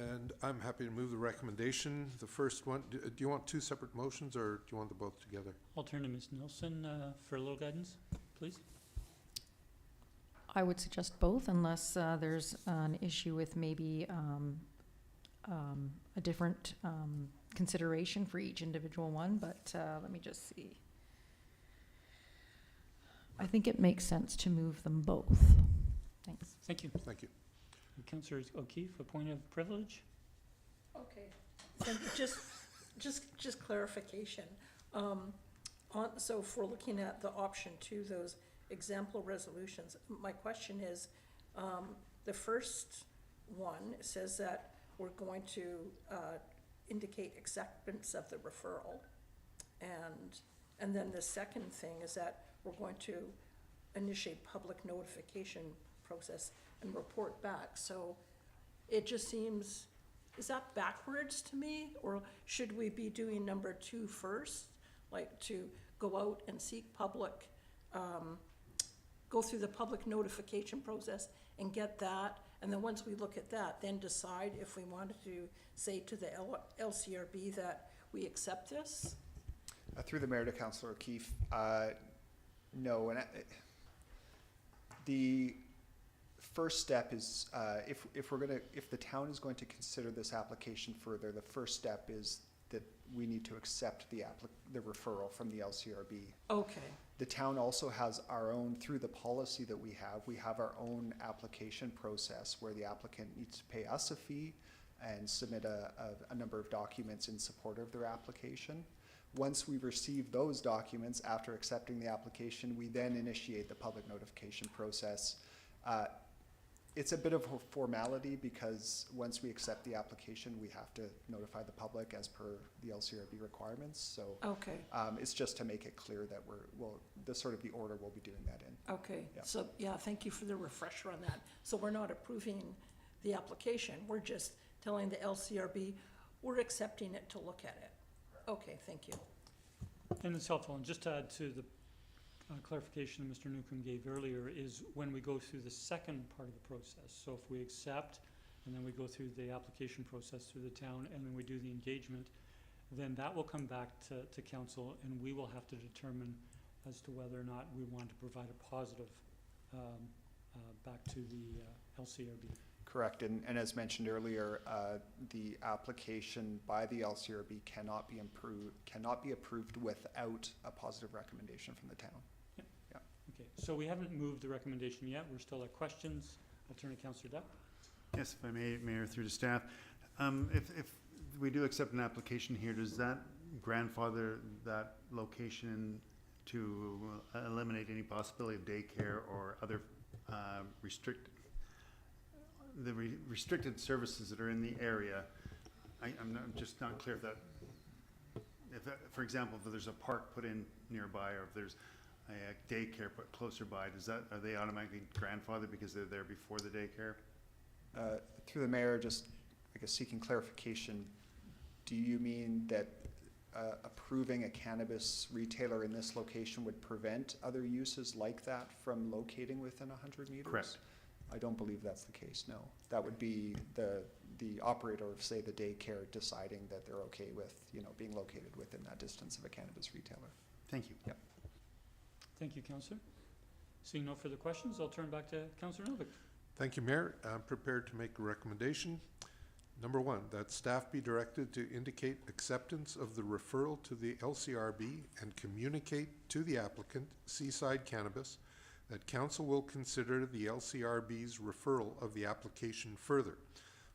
Mayor. And I'm happy to move the recommendation. The first one, do you want 2 separate motions, or do you want them both together? I'll turn to Ms. Nelson for a little guidance, please. I would suggest both, unless there's an issue with maybe a different consideration for each individual one, but let me just see. I think it makes sense to move them both. Thanks. Thank you. Thank you. Councillor O'Keefe, a point of privilege. Okay, so just just clarification. So if we're looking at the option 2, those example resolutions, my question is, the first one says that we're going to indicate acceptance of the referral. And then the second thing is that we're going to initiate public notification process and report back. So it just seems, is that backwards to me? Or should we be doing number 2 first? Like to go out and seek public, go through the public notification process and get that. And then once we look at that, then decide if we wanted to say to the LCRB that we accept this? Through the mayor to Councillor O'Keefe, no. And the first step is if the town is going to consider this application further, the first step is that we need to accept the referral from the LCRB. Okay. The town also has our own, through the policy that we have our own application process where the applicant needs to pay us a fee and submit a number of documents in support of their application. Once we receive those documents after accepting the application, we then initiate the public notification process. It's a bit of a formality because once we accept the application, we have to notify the public as per the LCRB requirements. So Okay. It's just to make it clear that the order we'll be doing that in. Okay. Yeah. So, yeah, thank you for the refresher on that. So we're not approving the application. We're just telling the LCRB we're accepting it to look at it. Okay, thank you. And it's helpful, and just to add to the clarification that Mr. Newcomb gave earlier, is when we go through the second part of the process. So if we accept, and then we go through the application process through the town, and then we do the engagement, then that will come back to council, and we will have to determine as to whether or not we want to provide a positive back to the LCRB. Correct, and as mentioned earlier, the application by the LCRB cannot be approved without a positive recommendation from the town. Okay, so we haven't moved the recommendation yet. We're still at questions. I'll turn to Councillor Depp. Yes, if I may, Mayor, through to staff. If we do accept an application here, does that grandfather that location to eliminate any possibility of daycare or other restricted services that are in the area? I'm just not clear if for example, if there's a park put in nearby, or if there's a daycare put closer by, are they automatically grandfathered because they're there before the daycare? Through the mayor, just I guess seeking clarification, do you mean that approving a cannabis retailer in this location would prevent other uses like that from locating within 100 meters? Correct. I don't believe that's the case, no. That would be the operator of, say, the daycare deciding that they're okay with, being located within that distance of a cannabis retailer. Thank you. Yep. Thank you, Councillor. Seeing no further questions, I'll turn back to Councillor Novick. Thank you, Mayor. I'm prepared to make a recommendation. Number 1, that staff be directed to indicate acceptance of the referral to the LCRB and communicate to the applicant, Seaside Cannabis, that council will consider the LCRB's referral of the application further,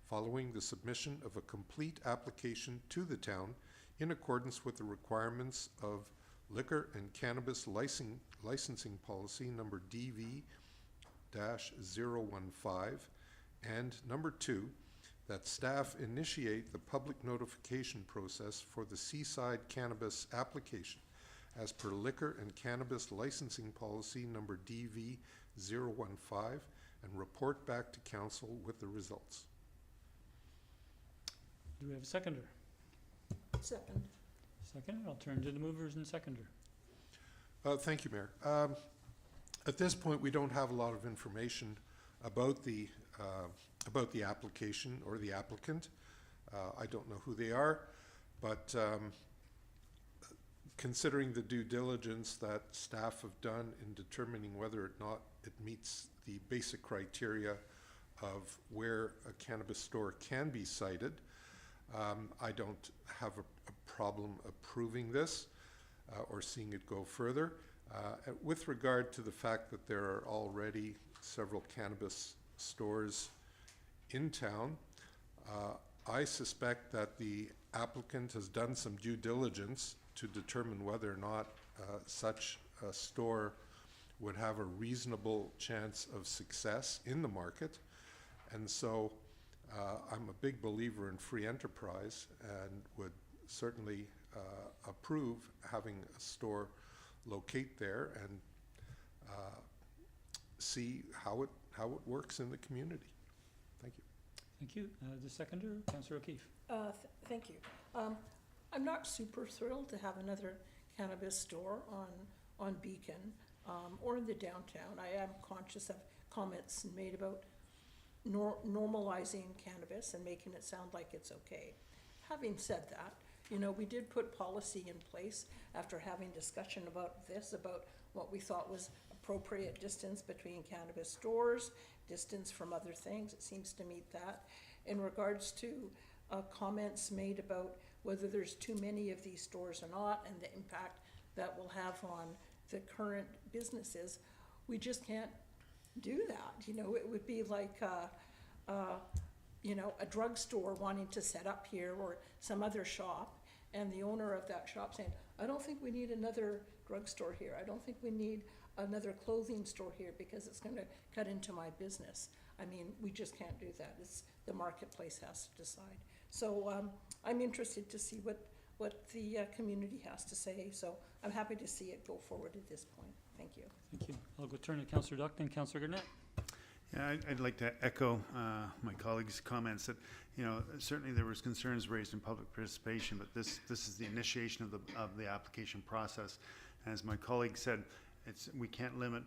following the submission of a complete application to the town in accordance with the requirements of Liquor and Cannabis Licensing Policy number DV-015, and number 2, that staff initiate the public notification process for the Seaside Cannabis application as per Liquor and Cannabis Licensing Policy number DV-015 and report back to council with the results. Do we have a seconder? Second. Second, I'll turn to the movers and seconder. Thank you, Mayor. At this point, we don't have a lot of information about the application or the applicant. I don't know who they are, but considering the due diligence that staff have done in determining whether or not it meets the basic criteria of where a cannabis store can be sited, I don't have a problem approving this or seeing it go further. With regard to the fact that there are already several cannabis stores in town, I suspect that the applicant has done some due diligence to determine whether or not such a store would have a reasonable chance of success in the market. And so I'm a big believer in free enterprise and would certainly approve having a store locate there and see how it works in the community. Thank you. Thank you. The seconder, Councillor O'Keefe. Thank you. I'm not super thrilled to have another cannabis store on Beacon or in the downtown. I am conscious of comments made about normalizing cannabis and making it sound like it's okay. Having said that, you know, we did put policy in place after having discussion about this, about what we thought was appropriate distance between cannabis stores, distance from other things. It seems to meet that. In regards to comments made about whether there's too many of these stores or not and the impact that will have on the current businesses, we just can't do that. You know, it would be like, you know, a drugstore wanting to set up here or some other shop, and the owner of that shop saying, I don't think we need another drugstore here. I don't think we need another clothing store here because it's going to cut into my business. I mean, we just can't do that. It's the marketplace has to decide. So I'm interested to see what the community has to say. So I'm happy to see it go forward at this point. Thank you. Thank you. I'll go turn to Councillor Duck and Councillor Garnett. Yeah, I'd like to echo my colleagues' comments that, you know, certainly there was concerns raised in public participation, but this is the initiation of the application process. As my colleague said, we can't limit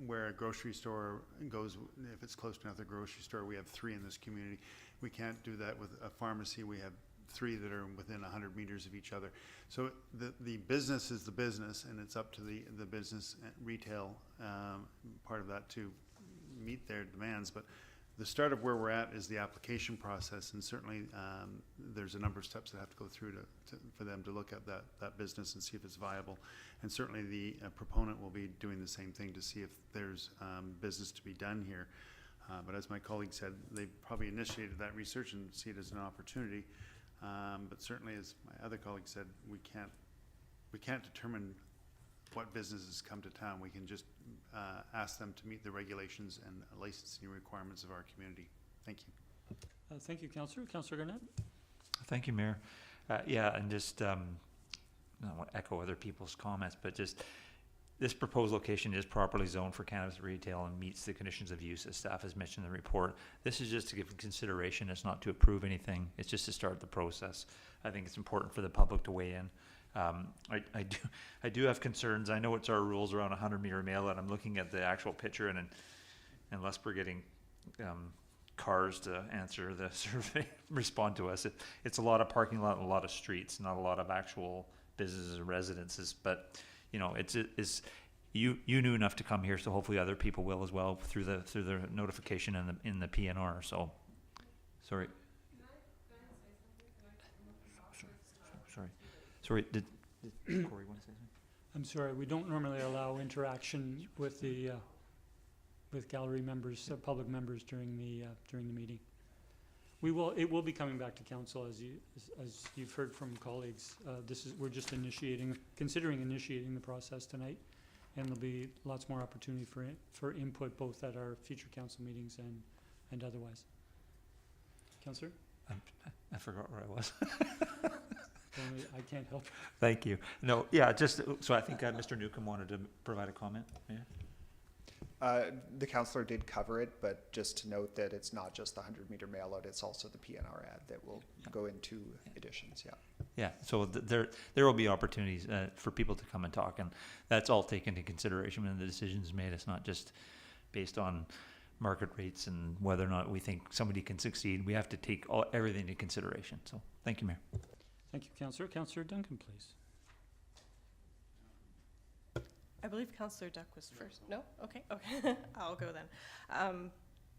where a grocery store goes. If it's close to another grocery store, we have 3 in this community. We can't do that with a pharmacy. We have 3 that are within 100 meters of each other. So the business is the business, and it's up to the business retail part of that to meet their demands. But the start of where we're at is the application process, and certainly there's a number of steps that have to go through for them to look at that business and see if it's viable. And certainly the proponent will be doing the same thing to see if there's business to be done here. But as my colleague said, they probably initiated that research and see it as an opportunity. But certainly, as my other colleague said, we can't determine what businesses come to town. We can just ask them to meet the regulations and licensing requirements of our community. Thank you. Thank you, Councillor. Councillor Garnett. Thank you, Mayor. Yeah, and just I don't want to echo other people's comments, but just this proposed location is properly zoned for cannabis retail and meets the conditions of use as staff has mentioned in the report. This is just to give consideration. It's not to approve anything. It's just to start the process. I think it's important for the public to weigh in. I do have concerns. I know it's our rules around 100-meter mail out. I'm looking at the actual picture, and unless we're getting cars to answer the survey, respond to us, it's a lot of parking lot and a lot of streets, not a lot of actual businesses and residences. But you know, you knew enough to come here, so hopefully other people will as well through the notification in the PNR. So, sorry. Sorry, did Corey want to say something? I'm sorry, we don't normally allow interaction with the with gallery members, public members during the meeting. It will be coming back to council as you've heard from colleagues. We're just considering initiating the process tonight, and there'll be lots more opportunity for input both at our future council meetings and otherwise. Councillor? I forgot where I was. I can't help. Thank you. No, yeah, just so I think Mr. Newcomb wanted to provide a comment. Yeah. The councillor did cover it, but just to note that it's not just the 100-meter mail out, it's also the PNR ad that will go into additions. Yeah. Yeah. So there will be opportunities for people to come and talk, and that's all taken into consideration when the decision is made. It's not just based on market rates and whether or not we think somebody can succeed. We have to take everything into consideration. So thank you, Mayor. Thank you, Councillor. Councillor Duncan, please. I believe Councillor Duck was first. No? Okay. I'll go then.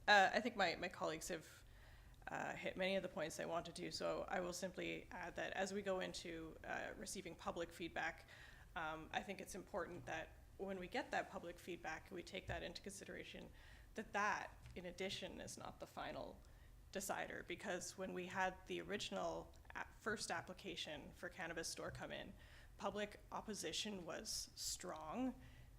I think my colleagues have hit many of the points I wanted to, so I will simply add that as we go into receiving public feedback, I think it's important that when we get that public feedback, we take that into consideration, that in addition is not the final decider, because when we had the original first application for cannabis store come in, public opposition was strong,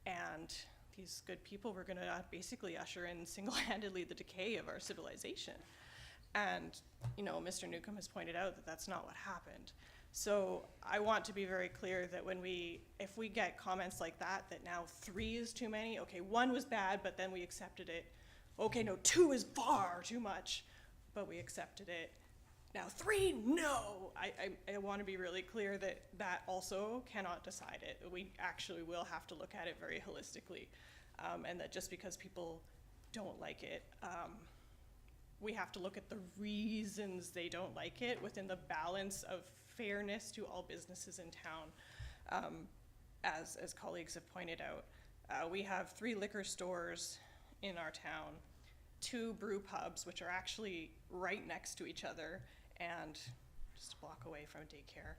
and these good people were gonna basically usher in single-handedly the decay of our civilization. And, you know, Mr. Newcomb has pointed out that that's not what happened. So I want to be very clear that if we get comments like that now 3 is too many, okay, 1 was bad, but then we accepted it. Okay, no, 2 is far too much, but we accepted it. Now 3, no. I want to be really clear that also cannot decide it. We actually will have to look at it very holistically, and that just because people don't like it, we have to look at the reasons they don't like it within the balance of fairness to all businesses in town. As colleagues have pointed out, we have 3 liquor stores in our town, 2 brew pubs, which are actually right next to each other and just a block away from daycare.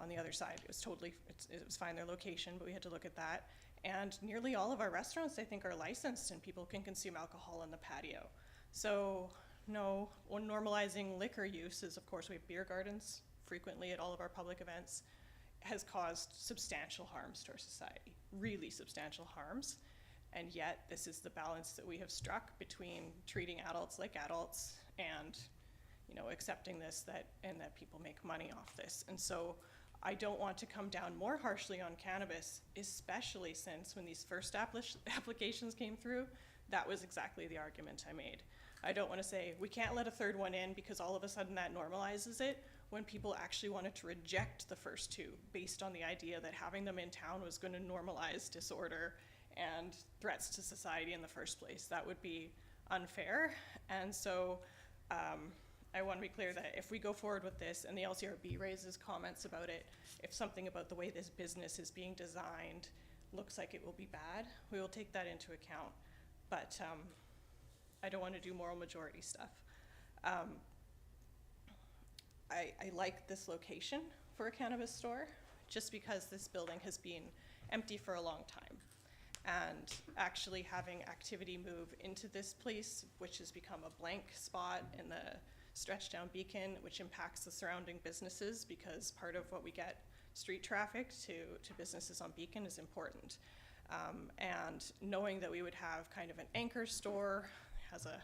On the other side, it was fine, their location, but we had to look at that. And nearly all of our restaurants, I think, are licensed and people can consume alcohol on the patio. So no, when normalizing liquor use is, of course, we have beer gardens frequently at all of our public events, has caused substantial harms to our society, really substantial harms. And yet this is the balance that we have struck between treating adults like adults and, you know, accepting this and that people make money off this. And so I don't want to come down more harshly on cannabis, especially since when these first applications came through, that was exactly the argument I made. I don't want to say we can't let a 3rd one in because all of a sudden that normalizes it, when people actually wanted to reject the first 2 based on the idea that having them in town was going to normalize disorder and threats to society in the first place. That would be unfair. And so I want to be clear that if we go forward with this and the LCRB raises comments about it, if something about the way this business is being designed looks like it will be bad, we will take that into account. But I don't want to do moral majority stuff. I like this location for a cannabis store just because this building has been empty for a long time. And actually having activity move into this place, which has become a blank spot in the stretch down Beacon, which impacts the surrounding businesses, because part of what we get street traffic to businesses on Beacon is important. And knowing that we would have kind of an anchor store, has a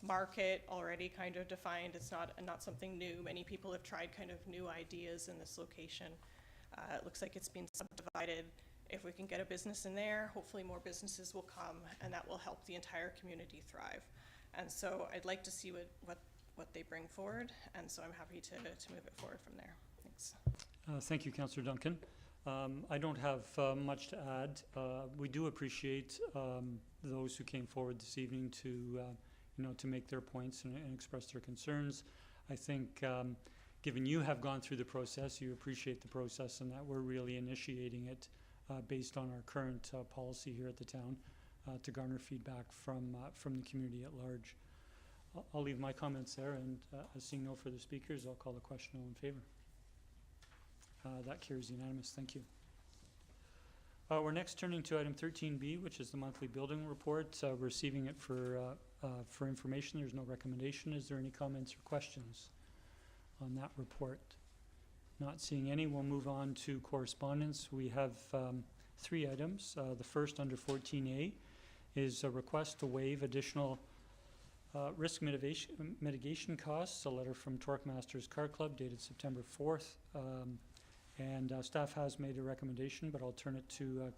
market already kind of defined, it's not something new. Many people have tried kind of new ideas in this location. It looks like it's been subdivided. If we can get a business in there, hopefully more businesses will come, and that will help the entire community thrive. And so I'd like to see what they bring forward, and so I'm happy to move it forward from there. Thanks. Thank you, Councillor Duncan. I don't have much to add. We do appreciate those who came forward this evening to to make their points and express their concerns. I think given you have gone through the process, you appreciate the process, and that we're really initiating it based on our current policy here at the town to garner feedback from the community at large. I'll leave my comments there, and seeing no further speakers, I'll call the question. All in favor? That carries unanimous. Thank you. We're next turning to item 13B, which is the monthly building report. We're receiving it for information. There's no recommendation. Is there any comments or questions on that report? Not seeing any, we'll move on to correspondence. We have 3 items. The first, under 14A, is a request to waive additional risk mitigation costs. A letter from Torque Masters Car Club dated September 4th. And staff has made a recommendation, but I'll turn it to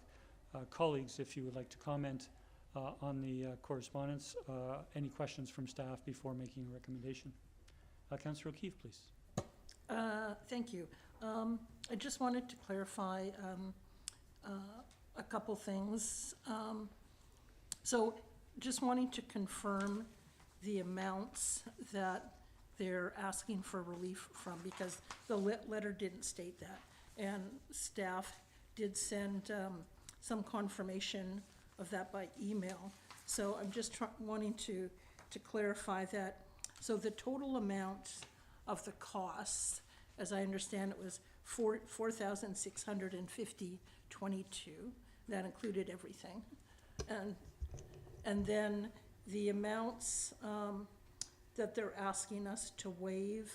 colleagues if you would like to comment on the correspondence. Any questions from staff before making a recommendation? Councillor O'Keefe, please. Thank you. I just wanted to clarify a couple things. So just wanting to confirm the amounts that they're asking for relief from, because the letter didn't state that. And staff did send some confirmation of that by email. So I'm just wanting to clarify that. So the total amount of the costs, as I understand it, was $4,650.22. That included everything. And then the amounts that they're asking us to waive,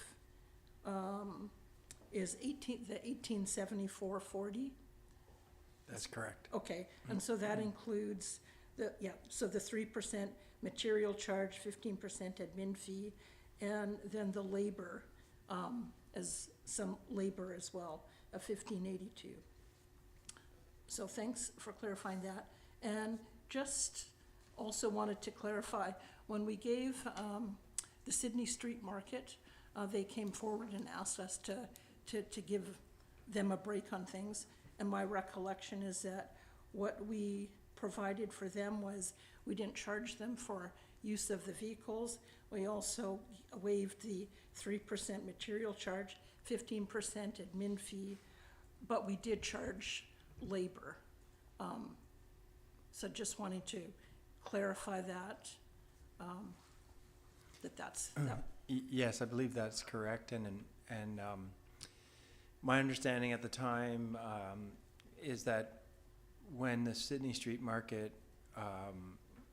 is the 1874.40? That's correct. Okay, and so that includes so the 3% material charge, 15% admin fee, and then the labor, as some labor as well, of $15.82. So thanks for clarifying that. And just also wanted to clarify, when we gave the Sydney Street Market, they came forward and asked us to give them a break on things. And my recollection is that what we provided for them was we didn't charge them for use of the vehicles. We also waived the 3% material charge, 15% admin fee, but we did charge labor. So just wanting to clarify that, that's. Yes, I believe that's correct, and my understanding at the time is that when the Sydney Street Market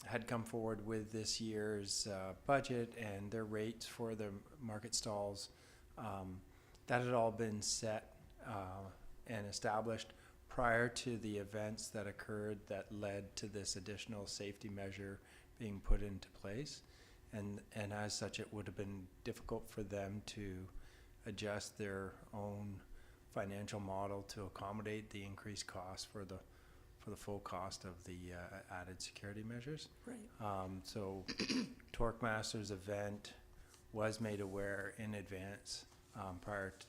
had come forward with this year's budget and their rates for the market stalls, that had all been set and established prior to the events that occurred that led to this additional safety measure being put into place. And as such, it would have been difficult for them to adjust their own financial model to accommodate the increased cost for the full cost of the added security measures. Right. So Torque Masters event was made aware in advance prior to,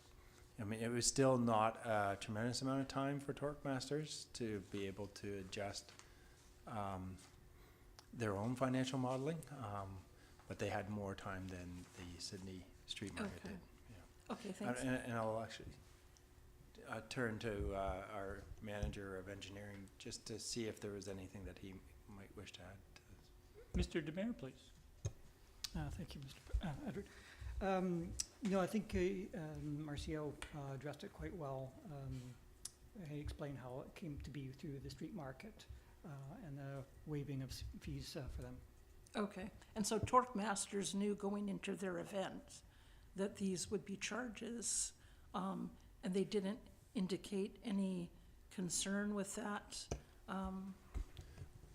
I mean, it was still not a tremendous amount of time for Torque Masters to be able to adjust their own financial modeling, but they had more time than the Sydney Street Market did. Yeah. Okay, thanks. And I'll actually turn to our manager of engineering just to see if there was anything that he might wish to add to this. Mr. DeMare, please. Thank you, Mr. Edward. No, I think Marcio addressed it quite well. He explained how it came to be through the street market and the waiving of fees for them. Okay, and so Torque Masters knew going into their event that these would be charges, and they didn't indicate any concern with that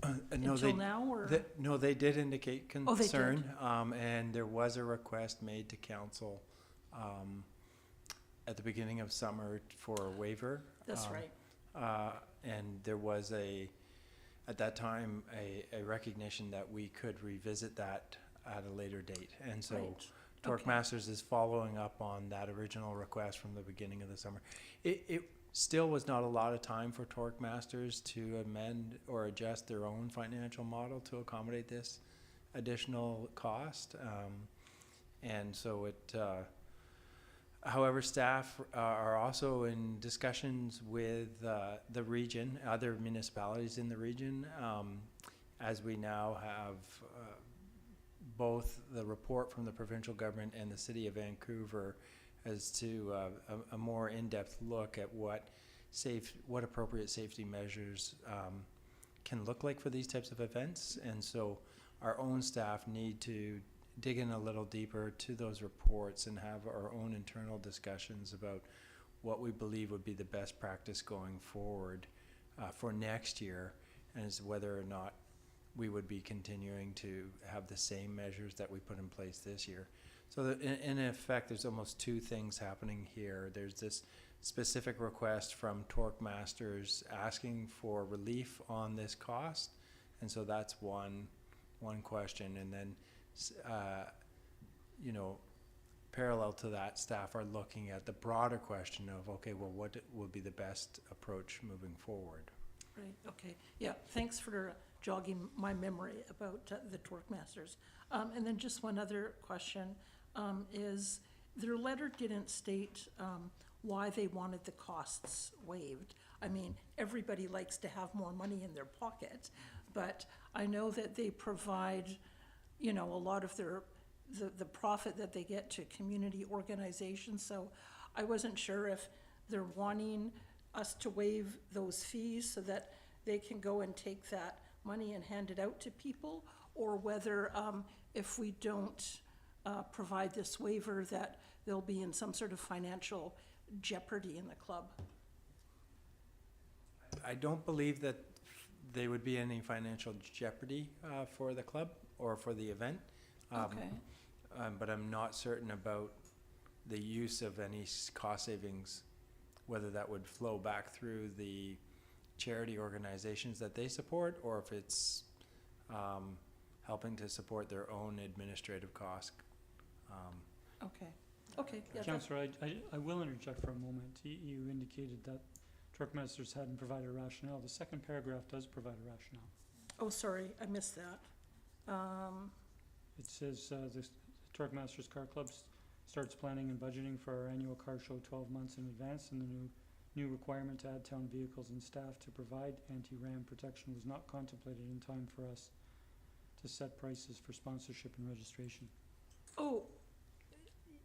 No, until now, or? No, they did indicate concern. Oh, they did. And there was a request made to council at the beginning of summer for a waiver. That's right. And there was at that time, a recognition that we could revisit that at a later date. And so Right. Torque Okay. Masters is following up on that original request from the beginning of the summer. It still was not a lot of time for Torque Masters to amend or adjust their own financial model to accommodate this additional cost. And so however, staff are also in discussions with the region, other municipalities in the region, as we now have both the report from the provincial government and the City of Vancouver as to a more in-depth look at what appropriate safety measures can look like for these types of events. And so our own staff need to dig in a little deeper to those reports and have our own internal discussions about what we believe would be the best practice going forward for next year, and as whether or not we would be continuing to have the same measures that we put in place this year. So that in effect, there's almost two things happening here. There's this specific request from Torque Masters asking for relief on this cost, and so that's one question. And then parallel to that, staff are looking at the broader question of, okay, well, what would be the best approach moving forward? Right, okay. Yeah, thanks for jogging my memory about the Torque Masters. And then just one other question is their letter didn't state why they wanted the costs waived. I mean, everybody likes to have more money in their pocket, but I know that they provide, a lot of the profit that they get to community organizations. So I wasn't sure if they're wanting us to waive those fees so that they can go and take that money and hand it out to people, or whether if we don't provide this waiver, that they'll be in some sort of financial jeopardy in the club? I don't believe that they would be any financial jeopardy for the club or for the event. Okay. But I'm not certain about the use of any cost savings, whether that would flow back through the charity organizations that they support, or if it's helping to support their own administrative costs. Okay, okay. Yeah, Councillor, I will interject for a moment. You indicated that Truckmasters hadn't provided a rationale. The second paragraph does provide a rationale. oh, sorry, I missed that. It says, the Truckmasters Car Club starts planning and budgeting for our annual car show 12 months in advance, and the new requirement to add town vehicles and staff to provide anti-ram protection was not contemplated in time for us to set prices for sponsorship and registration. Oh,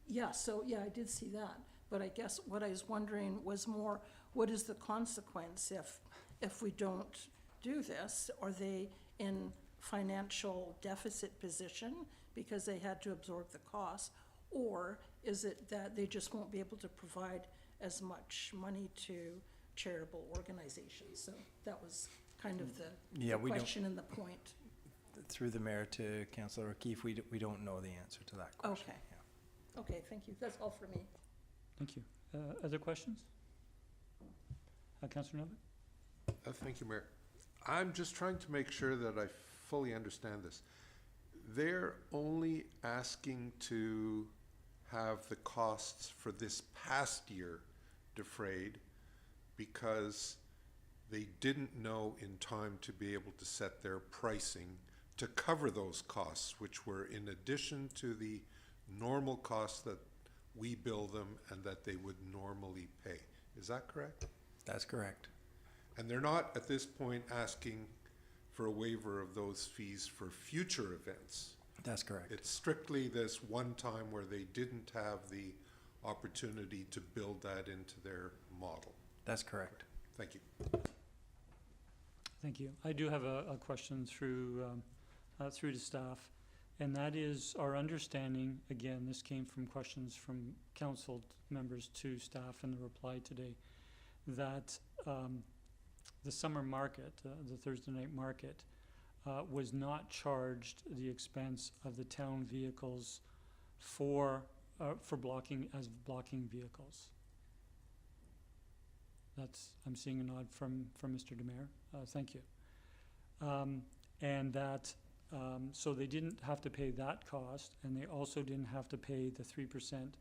yeah, so, yeah, I did see that, but I guess what I was wondering was more, what is the consequence if we don't do this? Are they in financial deficit position because they had to absorb the cost? Or is it that they just won't be able to provide as much money to charitable organizations? So that was kind of the question and the point. Through the mayor to Councillor O'Keefe, we don't know the answer to that question. Okay. Okay, thank you. That's all for me. Thank you. Other questions? Councillor Novak? Thank you, Mayor. I'm just trying to make sure that I fully understand this. They're only asking to have the costs for this past year defrayed because they didn't know in time to be able to set their pricing to cover those costs, which were in addition to the normal costs that we bill them and that they would normally pay. Is that correct? That's correct. And they're not at this point asking for a waiver of those fees for future events. That's correct. It's strictly this one time where they didn't have the opportunity to build that into their model. That's correct. Thank you. Thank you. I do have a question through to staff, and that is our understanding, again, this came from questions from council members to staff in the reply today, that the summer market, the Thursday night market, was not charged the expense of the town vehicles for blocking vehicles. I'm seeing a nod from Mr. Demare. Thank you. And that, so they didn't have to pay that cost, and they also didn't have to pay the 3%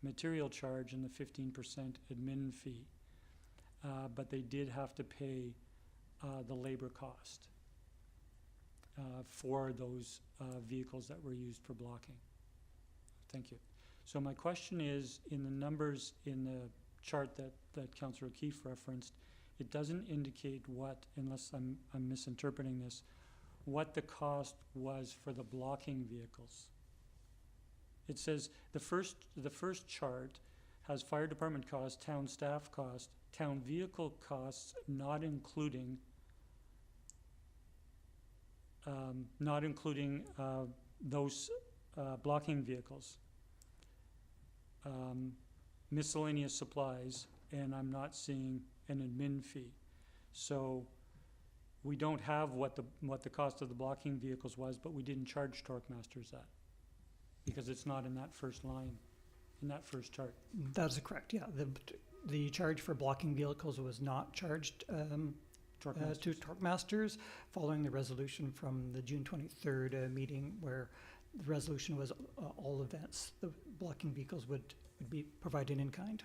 material charge and the 15% admin fee. But they did have to pay the labor cost for those vehicles that were used for blocking. Thank you. So my question is, in the numbers in the chart that Councillor O'Keefe referenced, it doesn't indicate what, unless I'm misinterpreting this, what the cost was for the blocking vehicles. It says the first chart has fire department costs, town staff costs, town vehicle costs, not including those blocking vehicles, miscellaneous supplies, and I'm not seeing an admin fee. So we don't have what the cost of the blocking vehicles was, but we didn't charge Torquemasters that because it's not in that first line, in that first chart. That is correct, yeah. The charge for blocking vehicles was not charged to Torquemasters following the resolution from the June 23rd meeting, where the resolution was all events, the blocking vehicles would be provided in kind.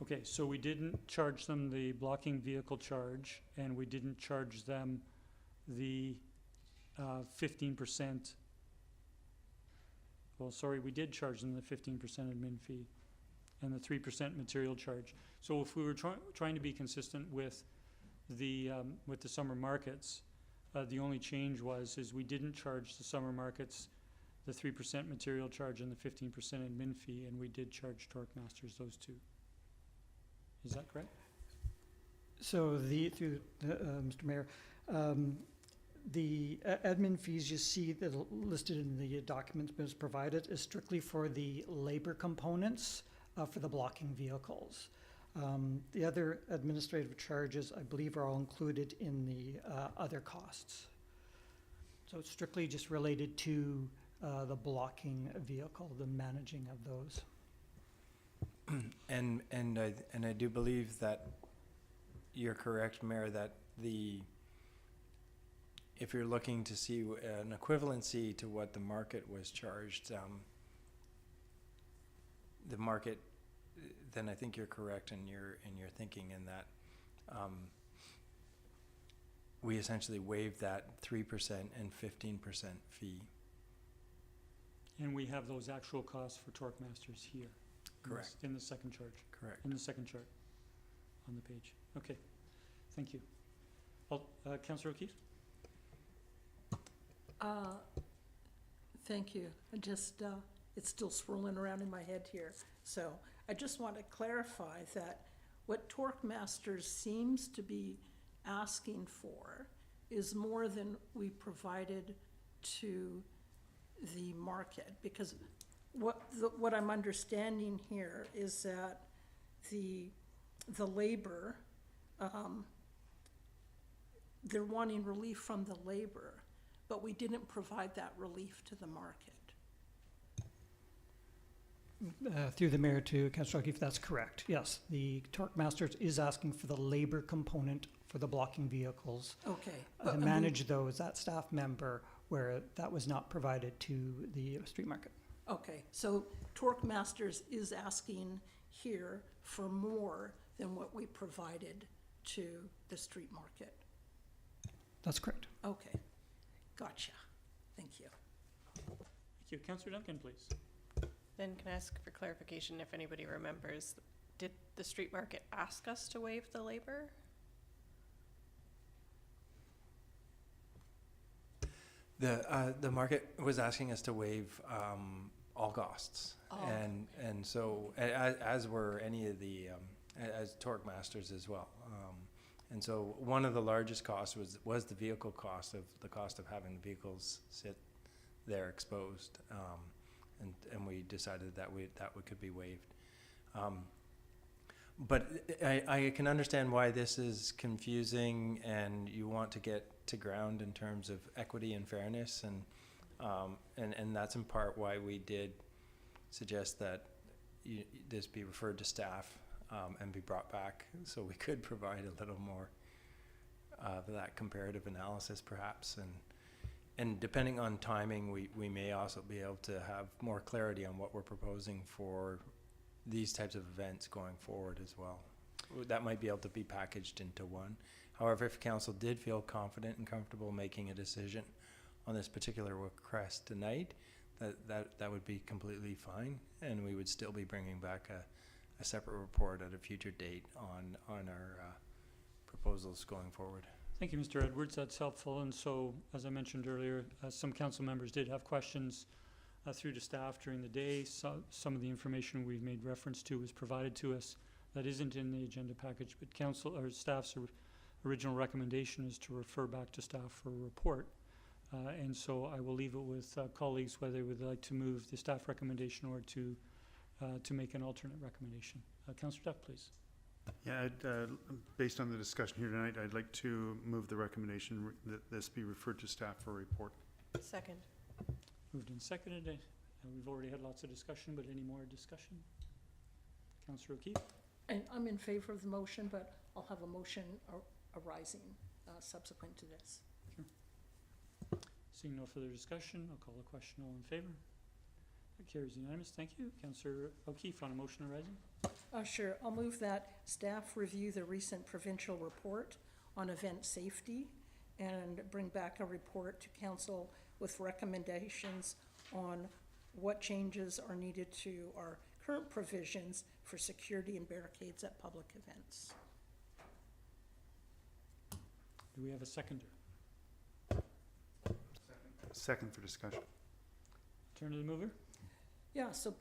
Okay, so we didn't charge them the blocking vehicle charge, and we didn't charge them the 15%. Well, sorry, we did charge them the 15% admin fee and the 3% material charge. So if we were trying to be consistent with the summer markets, the only change is we didn't charge the summer markets the 3% material charge and the 15% admin fee, and we did charge Torquemasters those two. Is that correct? So through Mr. Mayor, The admin fees you see that are listed in the documents that was provided is strictly for the labor components for the blocking vehicles. The other administrative charges, I believe, are all included in the other costs. So it's strictly just related to the blocking vehicle, the managing of those. And I do believe that you're correct, Mayor, that if you're looking to see an equivalency to what the market was charged, the market, then I think you're correct in your thinking in that we essentially waived that 3% and 15% fee. And we have those actual costs for torque masters here. Correct. In the second charge. Correct. In the second chart on the page. Okay, thank you. Councillor O'Keefe? Thank you. I just, it's still swirling around in my head here. So I just want to clarify that what Torque Masters seems to be asking for is more than we provided to the market, because what I'm understanding here is that the labor, they're wanting relief from the labor, but we didn't provide that relief to the market. Through the mayor to Councillor O'Keefe, that's correct. Yes, the Torque Masters is asking for the labor component for the blocking vehicles. Okay. To manage those, that staff member, where that was not provided to the street market. Okay, so Torque Masters is asking here for more than what we provided to the street market. That's correct. Okay, gotcha. Thank you. Thank you. Councillor Duncan, please. Then can I ask for clarification if anybody remembers, did the street market ask us to waive the labor? The market was asking us to waive all costs, and so as were any of the as Torque Masters as well, and so one of the largest costs was the vehicle cost of having the vehicles sit there exposed, and we decided that could be waived. But I can understand why this is confusing, and you want to get to ground in terms of equity and fairness, and that's in part why we did suggest that this be referred to staff and be brought back, so we could provide a little more of that comparative analysis, perhaps, and depending on timing, we may also be able to have more clarity on what we're proposing for these types of events going forward as well. That might be able to be packaged into one. However, if council did feel confident and comfortable making a decision on this particular request tonight, that would be completely fine, and we would still be bringing back a separate report at a future date on our proposals going forward. Thank you, Mr. Edwards. That's helpful. And so, as I mentioned earlier, some council members did have questions through to staff during the day. So some of the information we've made reference to was provided to us that isn't in the agenda package, but council or staff's original recommendation is to refer back to staff for a report. And so I will leave it with colleagues whether they would like to move the staff recommendation or to make an alternate recommendation. Councillor Duff, please. Yeah, based on the discussion here tonight, I'd like to move the recommendation that this be referred to staff for a report. Second. Moved and seconded. We've already had lots of discussion, but any more discussion? Councillor O'Keefe? And I'm in favor of the motion, but I'll have a motion arising subsequent to this. Sure. Seeing no further discussion, I'll call the question. All in favor? That carries unanimous. Thank you. Councillor O'Keefe on a motion arising. Sure. I'll move that staff review the recent provincial report on event safety and bring back a report to council with recommendations on what changes are needed to our current provisions for security and barricades at public events. Do we have a seconder? Second for discussion. Turn to the mover. Yeah, so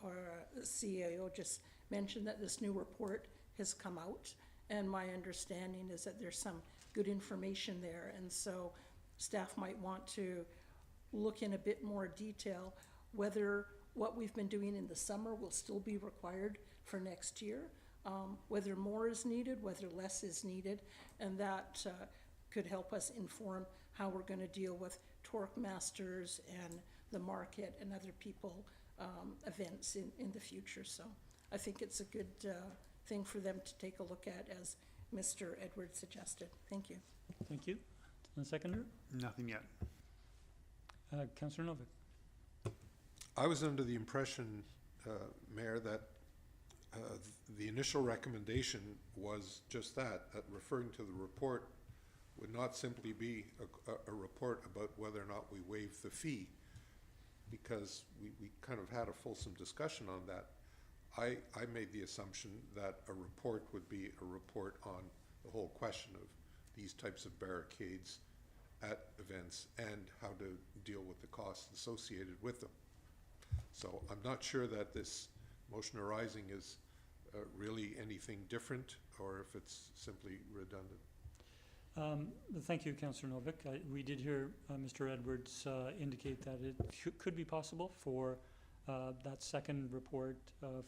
our CAO just mentioned that this new report has come out, and my understanding is that there's some good information there. And so staff might want to look in a bit more detail whether what we've been doing in the summer will still be required for next year, whether more is needed, whether less is needed, and that could help us inform how we're going to deal with torque masters and the market and other people events in the future. So I think it's a good thing for them to take a look at, as Mr. Edwards suggested. Thank you. Thank you. And seconder? Nothing yet. Councillor Novick. I was under the impression, Mayor, that the initial recommendation was just that referring to the report would not simply be a report about whether or not we waive the fee, because we kind of had a fulsome discussion on that. I made the assumption that a report would be a report on the whole question of these types of barricades at events and how to deal with the costs associated with them. So I'm not sure that this motion arising is really anything different, or if it's simply redundant. Thank you, Councillor Novick. We did hear Mr. Edwards indicate that it could be possible for that second report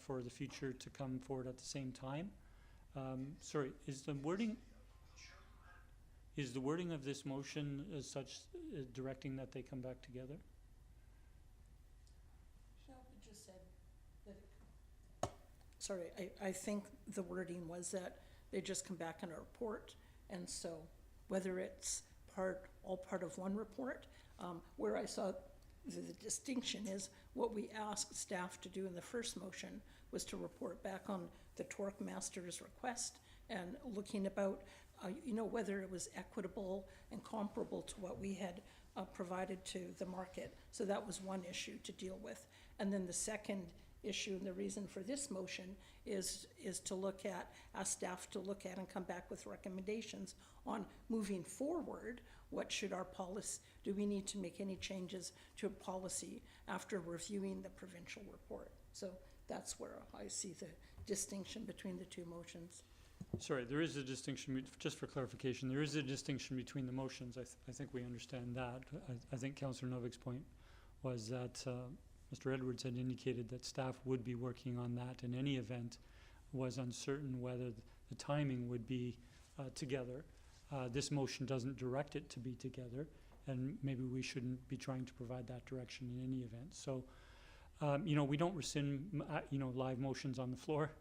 for the future to come forward at the same time. Sorry, is the wording of this motion as such directing that they come back together? Just said that sorry, I think the wording was that they just come back in a report, and so whether it's all part of one report, where I saw the distinction is what we asked staff to do in the first motion was to report back on the torque master's request and looking about whether it was equitable and comparable to what we had provided to the market. So that was one issue to deal with. And then the second issue, and the reason for this motion, is to ask staff to look at and come back with recommendations on moving forward. What should our policy, do we need to make any changes to a policy after reviewing the provincial report? So that's where I see the distinction between the two motions. Sorry, there is a distinction, just for clarification, there is a distinction between the motions. I think we understand that. I think Councillor Novick's point was that Mr. Edwards had indicated that staff would be working on that in any event, was uncertain whether the timing would be together. This motion doesn't direct it to be together, and maybe we shouldn't be trying to provide that direction in any event. So, we don't rescind, live motions on the floor.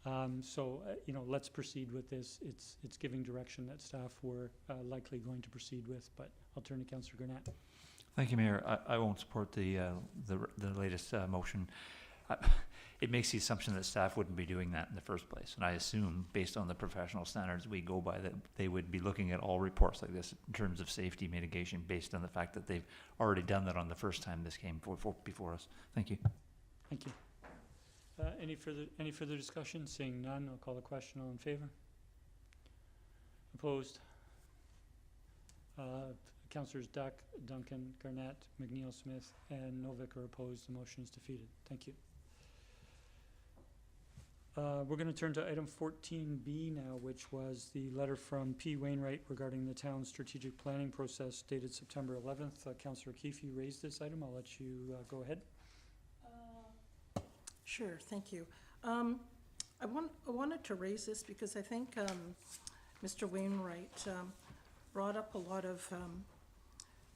Let's proceed with this. It's giving direction that staff were likely going to proceed with, but I'll turn to Councillor Gurnett. Thank you, Mayor. I won't support the latest motion. It makes the assumption that staff wouldn't be doing that in the first place, and I assume, based on the professional standards we go by, that they would be looking at all reports like this in terms of safety mitigation, based on the fact that they've already done that on the first time this came before us. Thank you. Thank you. Any further discussion? Seeing none, I'll call the question. All in favor? Opposed? Councillors Duck, Duncan, Garnett, McNeil Smith, and Novick are opposed. The motion is defeated. Thank you. We're going to turn to item 14B now, which was the letter from P. Wainwright regarding the town's strategic planning process dated September 11th. Councillor Keefe, you raised this item. I'll let you go ahead. Sure, thank you. I wanted to raise this because I think Mr. Wainwright brought up a lot of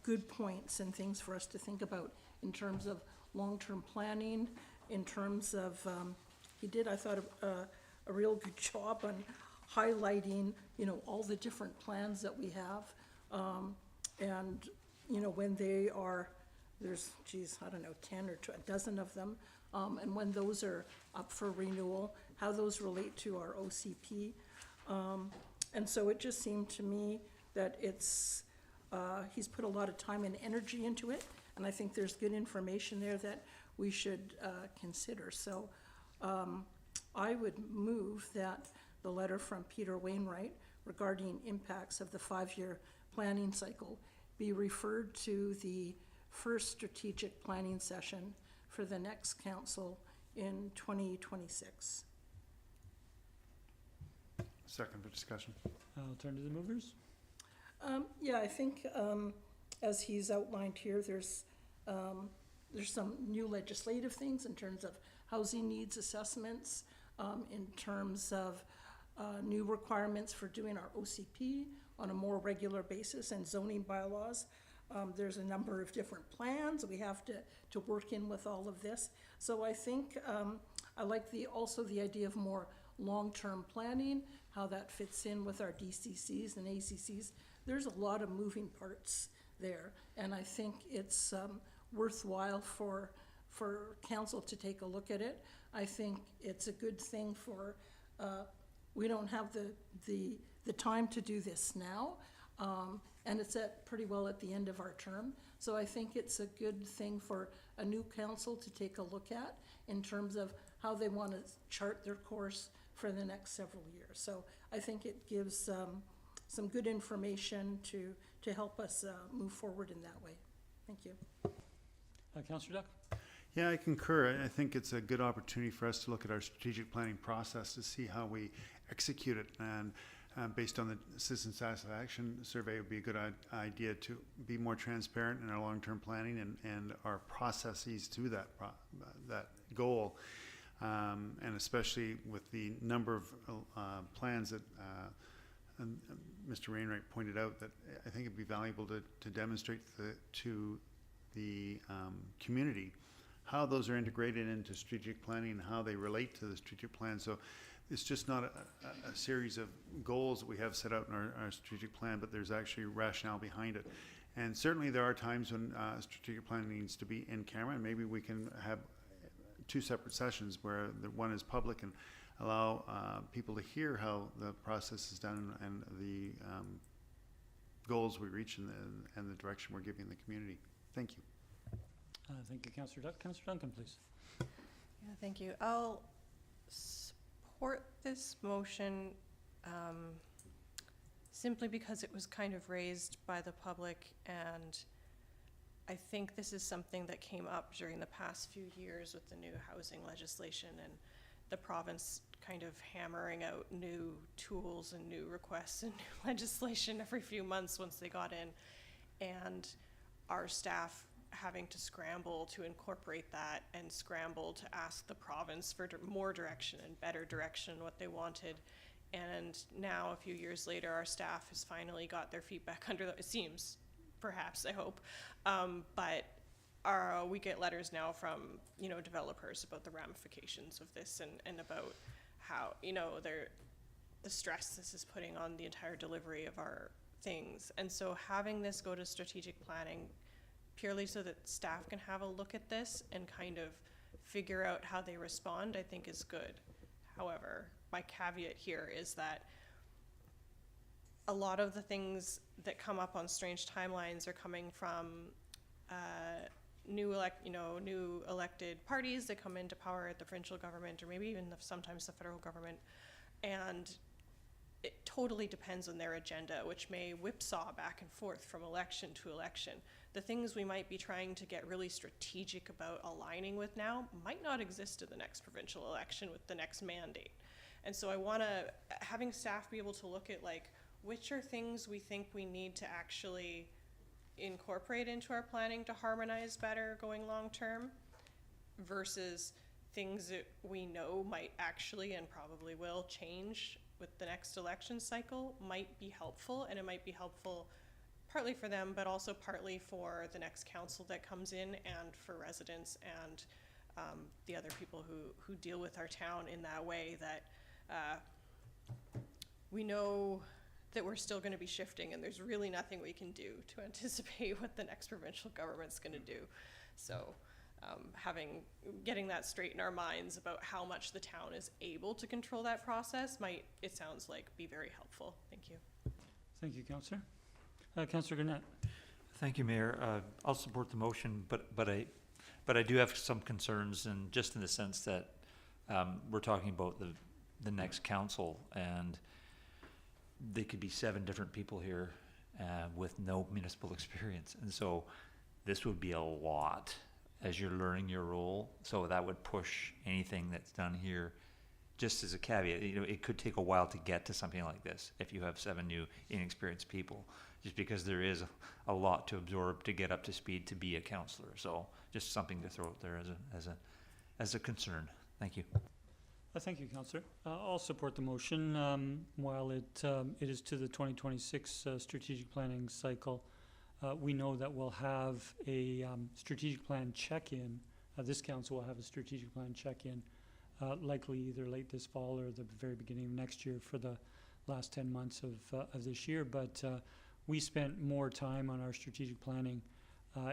good points and things for us to think about in terms of long-term planning, in terms of, he did, I thought, a real good job on highlighting, all the different plans that we have. And, when they are, there's, 10 or a dozen of them, and when those are up for renewal, how those relate to our OCP. And so it just seemed to me that he's put a lot of time and energy into it, and I think there's good information there that we should consider. So I would move that the letter from Peter Wainwright regarding impacts of the 5-year planning cycle be referred to the first strategic planning session for the next council in 2026. Second for discussion. I'll turn to the movers. Yeah, I think, as he's outlined here, there's some new legislative things in terms of housing needs assessments, in terms of new requirements for doing our OCP on a more regular basis, and zoning bylaws. There's a number of different plans we have to work in with all of this. So I think I like also the idea of more long-term planning, how that fits in with our DCCs and ACCs. There's a lot of moving parts there, and I think it's worthwhile for council to take a look at it. I think it's a good thing for, we don't have the time to do this now, and it's pretty well at the end of our term. So I think it's a good thing for a new council to take a look at in terms of how they want to chart their course for the next several years. So I think it gives some good information to help us move forward in that way. Thank you. Councillor Duck? Yeah, I concur. I think it's a good opportunity for us to look at our strategic planning process to see how we execute it. And based on the citizen satisfaction survey, it would be a good idea to be more transparent in our long-term planning and our processes to that goal. And especially with the number of plans that Mr. Wainwright pointed out, that I think it'd be valuable to demonstrate to the community how those are integrated into strategic planning and how they relate to the strategic plan. So it's just not a series of goals that we have set out in our strategic plan, but there's actually rationale behind it. And certainly there are times when strategic planning needs to be in camera, and maybe we can have two separate sessions where the one is public and allow people to hear how the process is done and the goals we reach and the direction we're giving the community. Thank you. Thank you, Councillor Duck. Councillor Duncan, please. Yeah, thank you. I'll support this motion simply because it was kind of raised by the public, and I think this is something that came up during the past few years with the new housing legislation and the province kind of hammering out new tools and new requests and new legislation every few months once they got in, and our staff having to scramble to incorporate that and scramble to ask the province for more direction and better direction, what they wanted. And now, a few years later, our staff has finally got their feet back under it seems, perhaps, I hope. But we get letters now from, developers about the ramifications of this and about how, the stress this is putting on the entire delivery of our things. And so having this go to strategic planning purely so that staff can have a look at this and kind of figure out how they respond, I think is good. However, my caveat here is that a lot of the things that come up on strange timelines are coming from new elected parties that come into power at the provincial government, or maybe even sometimes the federal government, and it totally depends on their agenda, which may whipsaw back and forth from election to election. The things we might be trying to get really strategic about aligning with now might not exist in the next provincial election with the next mandate. And so I want to, having staff be able to look at which are things we think we need to actually incorporate into our planning to harmonize better going long term versus things that we know might actually and probably will change with the next election cycle might be helpful, and it might be helpful partly for them, but also partly for the next council that comes in and for residents and the other people who deal with our town in that way, that we know that we're still going to be shifting, and there's really nothing we can do to anticipate what the next provincial government's going to do. So getting that straight in our minds about how much the town is able to control that process might, it sounds like, be very helpful. Thank you. Thank you, Councillor. Councillor Gurnett. Thank you, Mayor. I'll support the motion, but I do have some concerns, and just in the sense that we're talking about the next council, and they could be 7 different people here with no municipal experience, and so this would be a lot as you're learning your role. So that would push anything that's done here. Just as a caveat, it could take a while to get to something like this if you have 7 new inexperienced people. just because there is a lot to absorb to get up to speed to be a counselor. So just something to throw out there as a concern. Thank you. Thank you, Councillor. I'll support the motion. While it is to the 2026 strategic planning cycle, we know that we'll have a strategic plan check-in. This council will have a strategic plan check-in, likely either late this fall or the very beginning of next year for the last 10 months of this year. But we spent more time on our strategic planning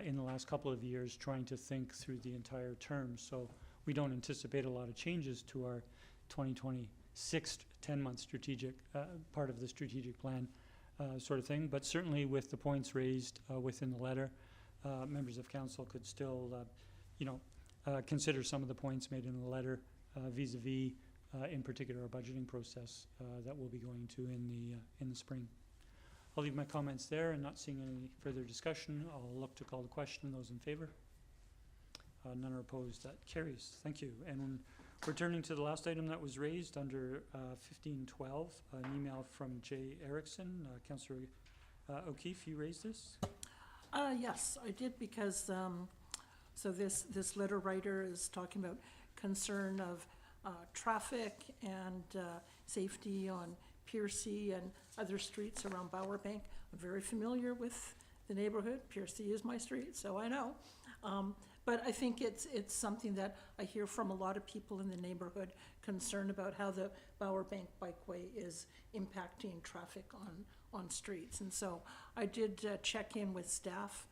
in the last couple of years trying to think through the entire term. So we don't anticipate a lot of changes to our 2026 10-month strategic part of the strategic plan sort of thing. But certainly with the points raised within the letter, members of council could still, consider some of the points made in the letter vis-a-vis, in particular, our budgeting process that we'll be going to in the spring. I'll leave my comments there, and not seeing any further discussion, I'll look to call the question. Those in favor? None are opposed. That carries. Thank you. And returning to the last item that was raised under 1512, an email from Jay Erickson. Councillor O'Keefe, you raised this? Yes, I did, because so this letter writer is talking about concern of traffic and safety on Piercy and other streets around Bowerbank. I'm very familiar with the neighborhood. Piercy is my street, so I know. But I think it's something that I hear from a lot of people in the neighborhood, concerned about how the Bowerbank Bikeway is impacting traffic on streets. And so I did check in with staff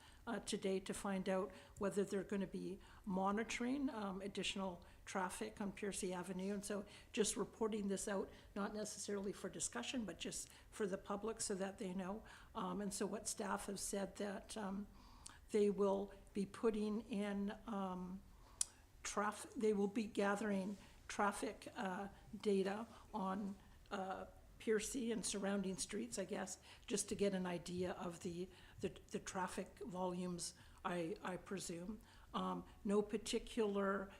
today to find out whether they're going to be monitoring additional traffic on Piercy Avenue. And so just reporting this out, not necessarily for discussion, but just for the public so that they know. And so what staff have said that they will be putting in they will be gathering traffic data on Piercy and surrounding streets, I guess, just to get an idea of the traffic volumes, I presume. No particular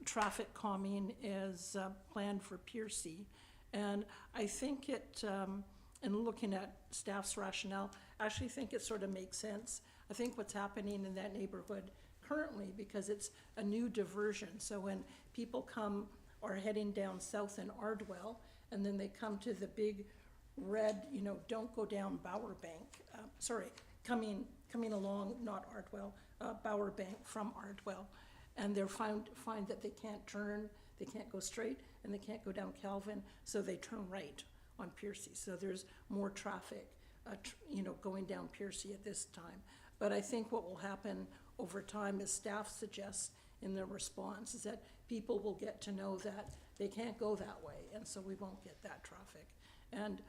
traffic calming is planned for Piercy. And I think in looking at staff's rationale, I actually think it sort of makes sense. I think what's happening in that neighborhood currently, because it's a new diversion, so when people come or heading down south in Ardwell, and then they come to the big red, don't go down Bowerbank, coming along, not Ardwell, Bowerbank from Ardwell, and they're find that they can't turn, they can't go straight, and they can't go down Calvin, so they turn right on Piercy. So there's more traffic, going down Piercy at this time. But I think what will happen over time, as staff suggests in their response, is that people will get to know that they can't go that way, and so we won't get that traffic. And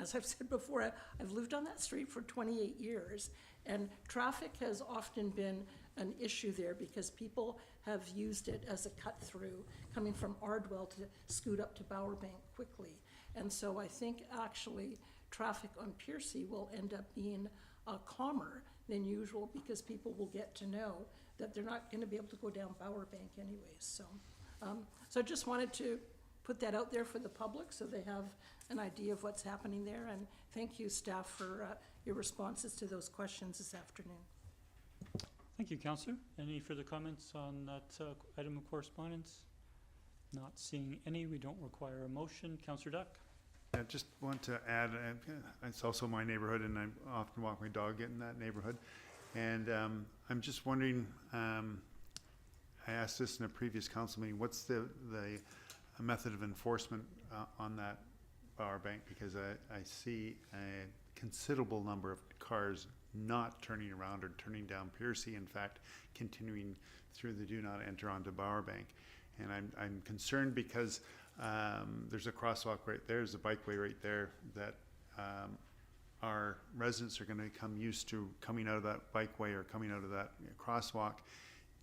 as I've said before, I've lived on that street for 28 years, and traffic has often been an issue there because people have used it as a cut-through, coming from Ardwell to scoot up to Bowerbank quickly. And so I think actually traffic on Piercy will end up being calmer than usual, because people will get to know that they're not going to be able to go down Bowerbank anyways. So I just wanted to put that out there for the public so they have an idea of what's happening there. And thank you, staff, for your responses to those questions this afternoon. Thank you, Councillor. Any further comments on that item of correspondence? Not seeing any. We don't require a motion. Councillor Duck. I just want to add, it's also my neighborhood, and I often walk my dog in that neighborhood. And I'm just wondering, I asked this in a previous council meeting, what's the method of enforcement on that Bowerbank? Because I see a considerable number of cars not turning around or turning down Piercy, in fact, continuing through the do not enter onto Bowerbank. And I'm concerned because there's a crosswalk right there, there's a bikeway right there that our residents are going to become used to coming out of that bikeway or coming out of that crosswalk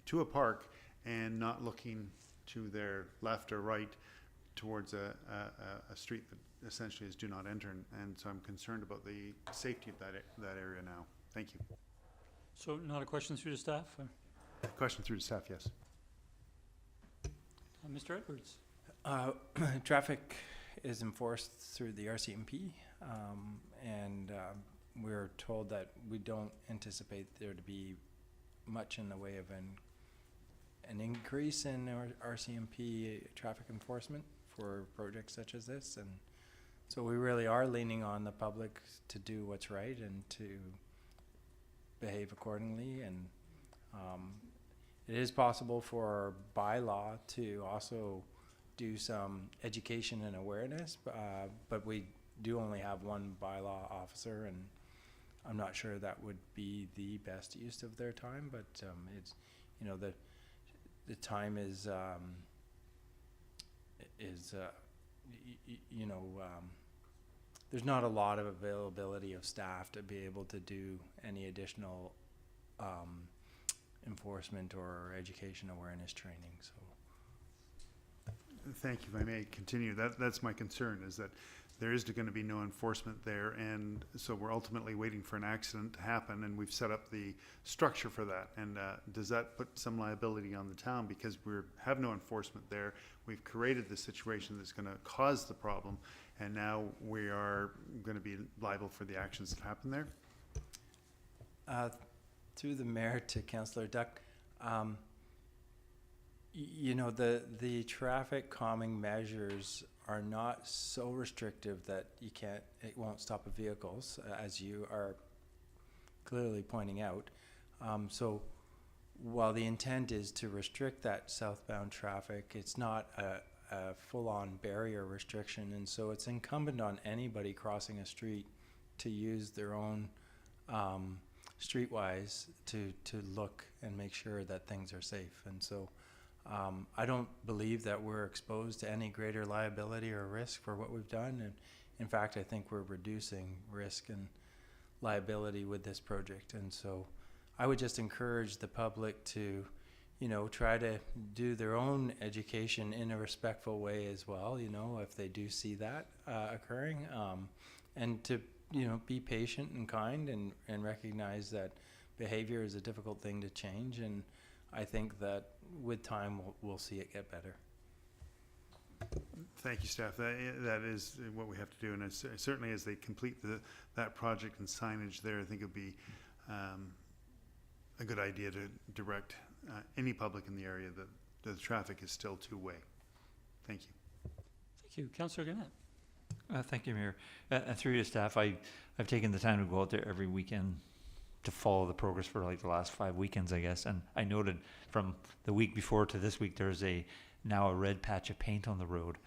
to a park and not looking to their left or right towards a street that essentially is do not enter. And so I'm concerned about the safety of that area now. Thank you. So not a question through the staff? Question through the staff, yes. Mr. Edwards. Traffic is enforced through the RCMP, and we're told that we don't anticipate there to be much in the way of an increase in our RCMP traffic enforcement for projects such as this. And so we really are leaning on the public to do what's right and to behave accordingly. And it is possible for bylaw to also do some education and awareness, but we do only have one bylaw officer, and I'm not sure that would be the best use of their time, but it's, you know, the time is you know, there's not a lot of availability of staff to be able to do any additional enforcement or education awareness training. So Thank you. If I may continue, that's my concern, is that there is going to be no enforcement there, and so we're ultimately waiting for an accident to happen, and we've set up the structure for that. And does that put some liability on the town because we have no enforcement there? We've created the situation that's going to cause the problem, and now we are going to be liable for the actions that happen there? Through the mayor to Councillor Duck, you know, the traffic calming measures are not so restrictive that it won't stop the vehicles, as you are clearly pointing out. So while the intent is to restrict that southbound traffic, it's not a full-on barrier restriction, and so it's incumbent on anybody crossing a street to use their own streetwise to look and make sure that things are safe. And so I don't believe that we're exposed to any greater liability or risk for what we've done. And in fact, I think we're reducing risk and liability with this project. And so I would just encourage the public to, you know, try to do their own education in a respectful way as well, you know, if they do see that occurring, and to, you know, be patient and kind and recognize that behavior is a difficult thing to change. And I think that with time, we'll see it get better. Thank you, staff. That is what we have to do, and certainly as they complete that project and signage there, I think it'd be a good idea to direct any public in the area that the traffic is still two-way. Thank you. Thank you. Councillor Gannett. Thank you, Mayor. Through your staff, I've taken the time to go out there every weekend to follow the progress for like the last 5 weekends, I guess. And I noted from the week before to this week, there's now a red patch of paint on the road.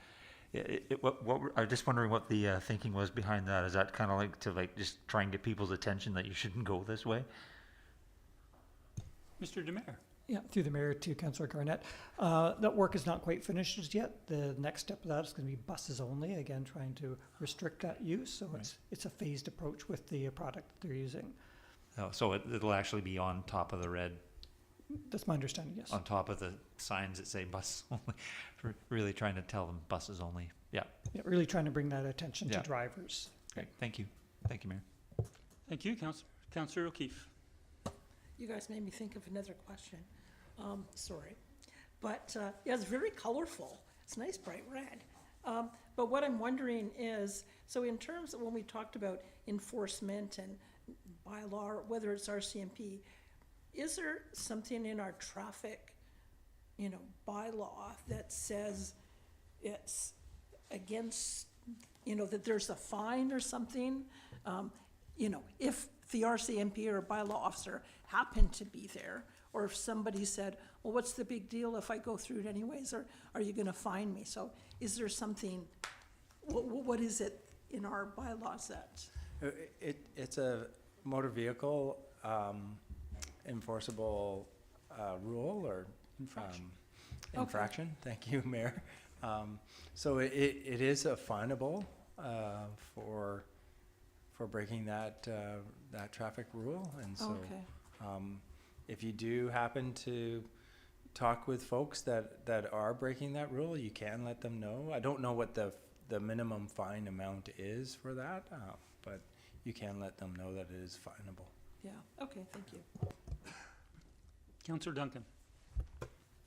I'm just wondering what the thinking was behind that. Is that kind of like to just try and get people's attention that you shouldn't go this way? Mr. DeMare. Yeah, through the mayor to Councillor Garnett. That work is not quite finished as yet. The next step of that is going to be buses only, again, trying to restrict that use. So Right. it's a phased approach with the product that they're using. Oh, so it'll actually be on top of the red, That's my understanding, yes. on top of the signs that say bus only, for really trying to tell them buses only. Yeah. Yeah, really trying to bring that attention Yeah. to drivers. Great. Thank you. Thank you, Mayor. Thank you, Councillor O'Keefe. You guys made me think of another question. Sorry. But yeah, it's very colorful. It's nice bright red. But what I'm wondering is, so in terms of when we talked about enforcement and bylaw, whether it's RCMP, is there something in our traffic, you know, bylaw that says it's against, you know, that there's a fine or something? You know, if the RCMP or bylaw officer happened to be there, or if somebody said, well, what's the big deal if I go through it anyways, or are you gonna fine me? So is there something, what is it in our bylaws that? It's a motor vehicle enforceable rule or infraction. Thank you, Mayor. So it is a finable for breaking that traffic rule, and so if you do happen to talk with folks that are breaking that rule, you can let them know. I don't know what the minimum fine amount is for that, but you can let them know that it is finable. Yeah, okay, thank you. Councillor Duncan.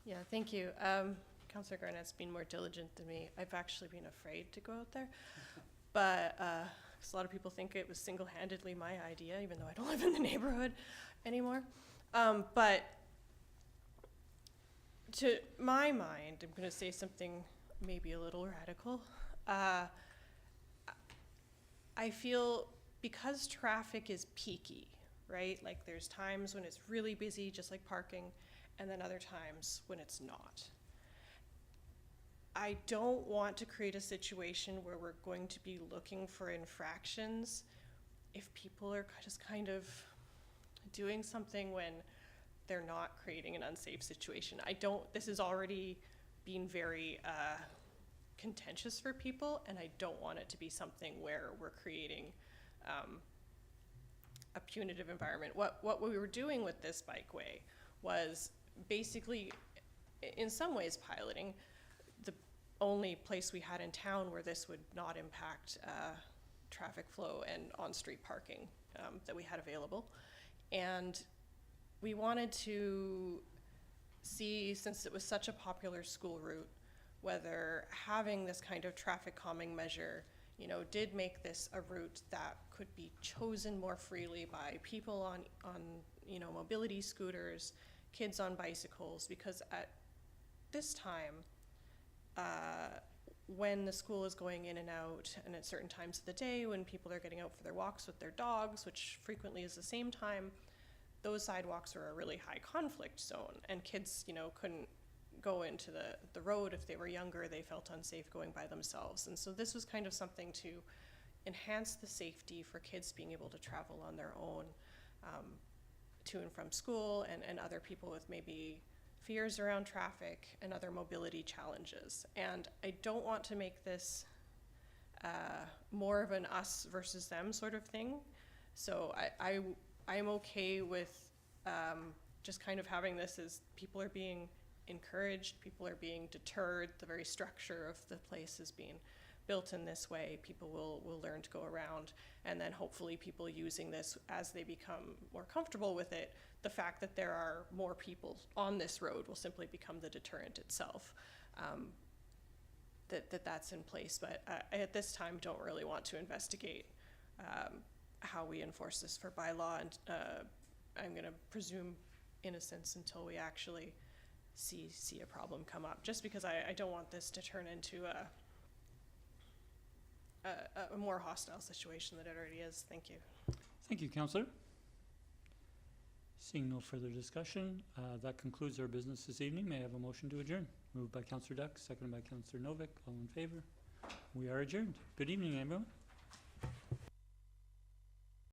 Yeah, thank you. Councillor Garnett's been more diligent than me. I've actually been afraid to go out there. But because a lot of people think it was single-handedly my idea, even though I don't live in the neighborhood anymore. But to my mind, I'm going to say something maybe a little radical. I feel because traffic is peaky, right? Like there's times when it's really busy, just like parking, and then other times when it's not. I don't want to create a situation where we're going to be looking for infractions if people are just kind of doing something when they're not creating an unsafe situation. This has already been very contentious for people, and I don't want it to be something where we're creating a punitive environment. What we were doing with this bikeway was basically, in some ways, piloting the only place we had in town where this would not impact traffic flow and on-street parking that we had available. And we wanted to see, since it was such a popular school route, whether having this kind of traffic calming measure, you know, did make this a route that could be chosen more freely by people on you know, mobility scooters, kids on bicycles, because at this time, when the school is going in and out, and at certain times of the day when people are getting out for their walks with their dogs, which frequently is the same time, those sidewalks are a really high conflict zone, and kids, you know, couldn't go into the road if they were younger. They felt unsafe going by themselves. And so this was kind of something to enhance the safety for kids being able to travel on their own to and from school, and other people with maybe fears around traffic and other mobility challenges. And I don't want to make this more of an us versus them sort of thing. So I'm okay with just kind of having this as people are being encouraged, people are being deterred, the very structure of the place is being built in this way. People will learn to go around, and then hopefully people using this as they become more comfortable with it, the fact that there are more people on this road will simply become the deterrent itself. That's in place, but I at this time don't really want to investigate how we enforce this for bylaw, and I'm going to presume innocence until we actually see a problem come up, just because I don't want this to turn into a more hostile situation than it already is. Thank you. Thank you, Councillor. Seeing no further discussion, that concludes our business this evening. May I have a motion to adjourn? Moved by Councillor Duck, seconded by Councillor Novick. All in favor? We are adjourned. Good evening, everyone.